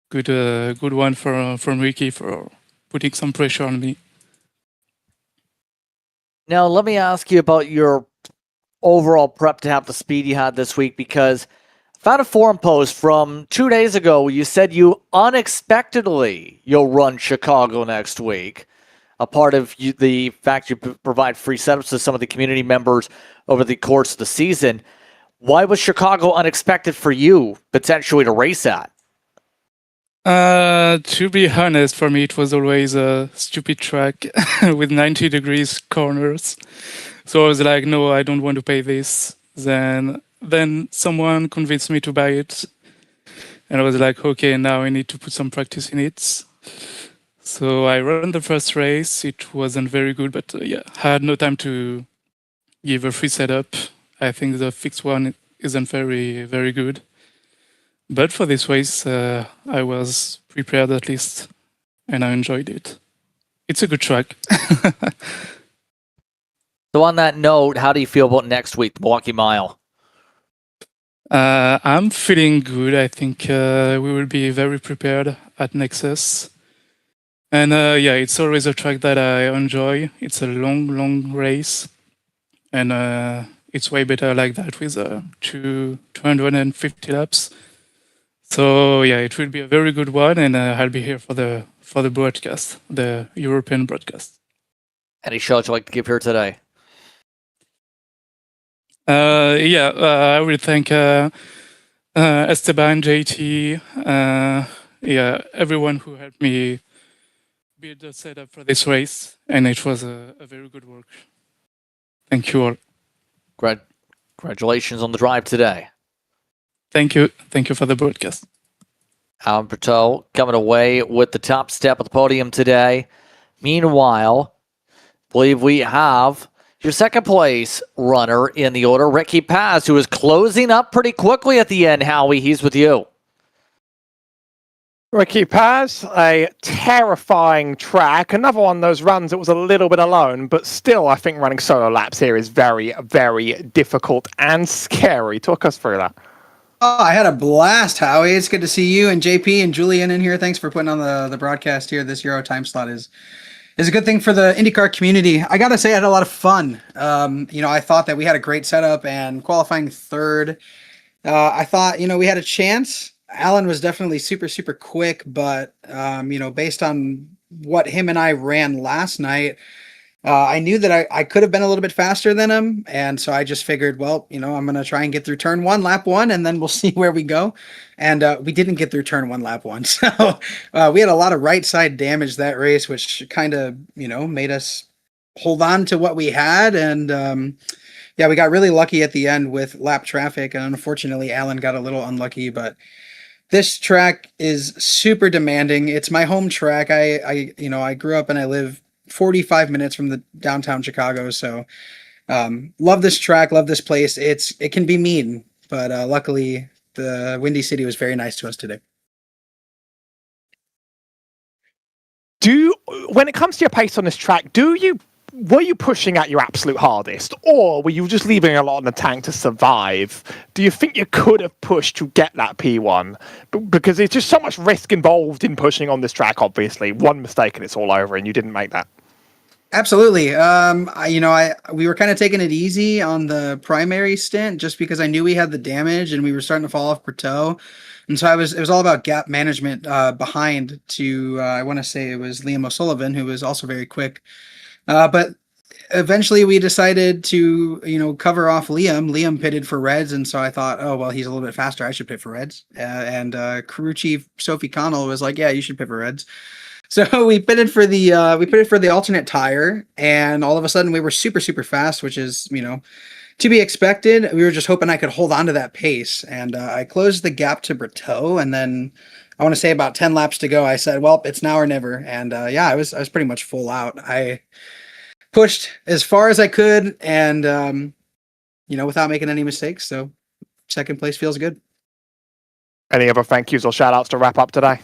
good one from Ricky for putting some pressure on me. Now, let me ask you about your overall prep to have the speed you had this week, because I found a forum post from 2 days ago where you said you'll run Chicago next week. A part of the fact you provide free setups to some of the community members over the course of the season. Why was Chicago unexpected for you, potentially, to race at? To be honest, for me, it was always a stupid track with 90 degrees corners. So I was like, no, I don't want to pay this. Then someone convinced me to buy it. And I was like, okay, now I need to put some practice in it. So I ran the first race. It wasn't very good, but yeah, I had no time to give a free setup. I think the fixed one isn't very, very good. But for this race, I was prepared at least, and I enjoyed it. It's a good track. So on that note, how do you feel about next week, Milwaukee Mile? I'm feeling good. I think we will be very prepared at Nexus. And yeah, it's always a track that I enjoy. It's a long, long race. and it's way better like that with 250 laps. So yeah, it will be a very good one, and I'll be here for the broadcast, the European broadcast. Any shout you'd like to give here today? I will thank Esteban, JT, everyone who helped me build the setup for this race, and it was a very good work. Thank you all. Congratulations on the drive today. Thank you for the broadcast. Alan Berteau coming away with the top step of the podium today. Meanwhile, I believe we have your second place runner in the order, Ricky Paz, who is closing up pretty quickly at the end. Howie, he's with you. Ricky Paz, a terrifying track. Another one of those runs that was a little bit alone, but still I think running solo laps here is very, very difficult and scary. Talk us through that. Oh, I had a blast, Howie. It's good to see you and JP and Julien in here. Thanks for putting on the broadcast here. This Euro time slot is a good thing for the IndyCar community. I got to say, I had a lot of fun. I thought that we had a great setup and qualifying third. I thought, we had a chance. Alan was definitely super, super quick, but, based on what him and I ran last night, I knew that I could have been a little bit faster than him. And so I just figured, well, I'm going to try and get through turn one, lap one, and then we'll see where we go. And we didn't get through turn one, lap one. So we had a lot of right side damage that race, which kind of, made us hold on to what we had. And we got really lucky at the end with lap traffic. And unfortunately, Alan got a little unlucky, but this track is super demanding. It's my home track. I grew up and I live 45 minutes from the downtown Chicago. So love this track, love this place. It can be mean, but luckily the Windy City was very nice to us today. When it comes to your pace on this track, were you pushing at your absolute hardest, or were you just leaving a lot in the tank to survive? Do you think you could have pushed to get that P1? Because there's just so much risk involved in pushing on this track, obviously. One mistake and it's all over, and you didn't make that. Absolutely. We were kind of taking it easy on the primary stint just because I knew we had the damage and we were starting to fall off plateau. And so it was all about gap management behind to, I want to say it was Liam O'Sullivan, who was also very quick. But eventually we decided to, cover off Liam. Liam pitted for Reds. And so I thought, oh, well, he's a little bit faster. I should pit for Reds. And crew chief Sophie Connell was like, yeah, you should pit for Reds. So we pitted for the alternate tire, and all of a sudden we were super, super fast, which is, to be expected. We were just hoping I could hold on to that pace. And I closed the gap to Berteau, and then I want to say about 10 laps to go, I said, well, it's now or never. And I was pretty much full out. I pushed as far as I could and, without making any mistakes. So second place feels good. Any other thank yous or shout outs to wrap up today?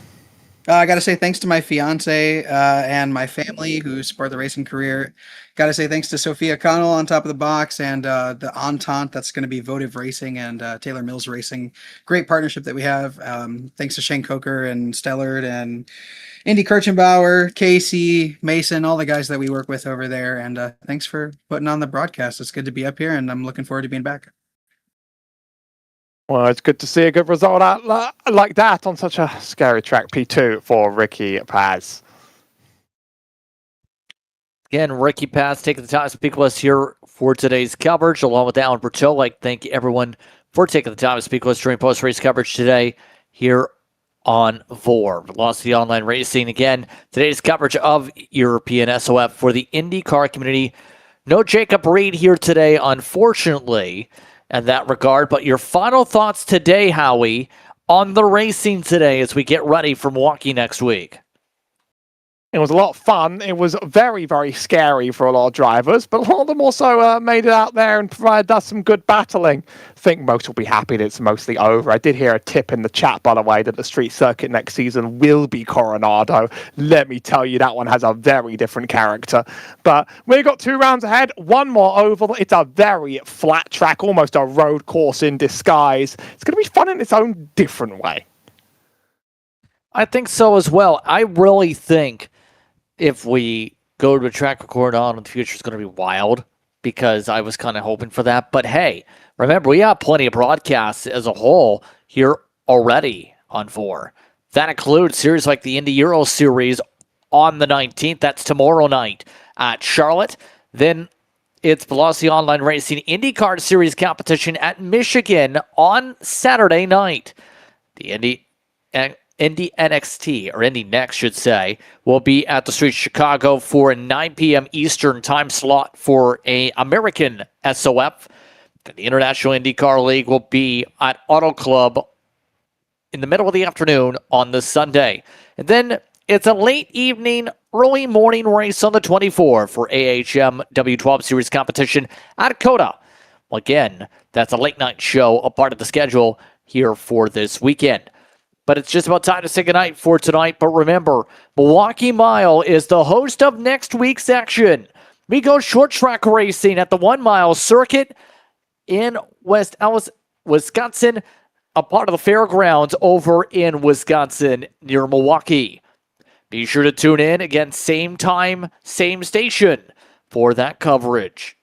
I got to say thanks to my fiance and my family who support the racing career. Got to say thanks to Sophia Connell on top of the box and the Entente that's going to be Votive Racing and Taylor Mills Racing. Great partnership that we have. Thanks to Shane Coker and Stellard and Andy Kirchenbauer, Casey, Mason, all the guys that we work with over there. And thanks for putting on the broadcast. It's good to be up here, and I'm looking forward to being back. Well, it's good to see a good result like that on such a scary track. P2 for Ricky Paz. Again, Ricky Paz taking the time to speak with us here for today's coverage, along with Alan Berteau. Like, thank everyone for taking the time to speak with us during post-race coverage today here on VOR. Velocity Online Racing. Again, today's coverage of European SOF for the IndyCar community. No Jacob Reed here today, unfortunately, in that regard. But your final thoughts today, Howie, on the racing today as we get ready for Milwaukee next week. It was a lot of fun. It was very, very scary for a lot of drivers, but a lot of them also made it out there and provided us some good battling. I think most will be happy that it's mostly over. I did hear a tip in the chat, by the way, that the street circuit next season will be Coronado. Let me tell you, that one has a very different character. But we've got 2 rounds ahead, one more oval. It's a very flat track, almost a road course in disguise. It's going to be fun in its own different way. I think so as well. I really think if we go to a track with Coronado in the future, it's going to be wild. because I was kind of hoping for that. But hey, remember, we have plenty of broadcasts as a whole here already on 4. That includes series like the Indy Euro Series on the 19th. That's tomorrow night at Charlotte. Then it's Velocity Online Racing IndyCar Series competition at Michigan on Saturday night. The Indy NXT, or Indy Next should say, will be at the Street Chicago for a 9 p.m. Eastern time slot for a American SOF. The International IndyCar League will be at Auto Club in the middle of the afternoon on the Sunday. And then it's a late evening, early morning race on the 24th for AHM W12 Series competition at COTA. Well, again, that's a late night show, a part of the schedule here for this weekend. But it's just about time to say goodnight for tonight. But remember, Milwaukee Mile is the host of next week's action. We go short track racing at the 1 mile circuit in West Allis, Wisconsin, a part of the fairgrounds over in Wisconsin near Milwaukee. Be sure to tune in again, same time, same station for that coverage.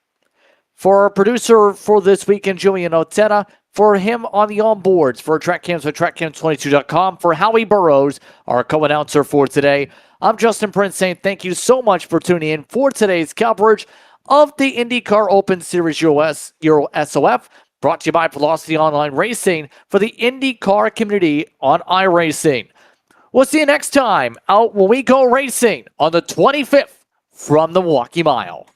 For our producer for this weekend, Julien Altena, for him on the onboards, for TrackCams at TrackCams22.com, for Howie Burrows, our co-announcer for today, I'm Justin Prince saying thank you so much for tuning in for today's coverage of the IndyCar Open Series Euro SOF, brought to you by Velocity Online Racing for the IndyCar community on iRacing. We'll see you next time out when we go racing on the 25th from the Milwaukee Mile.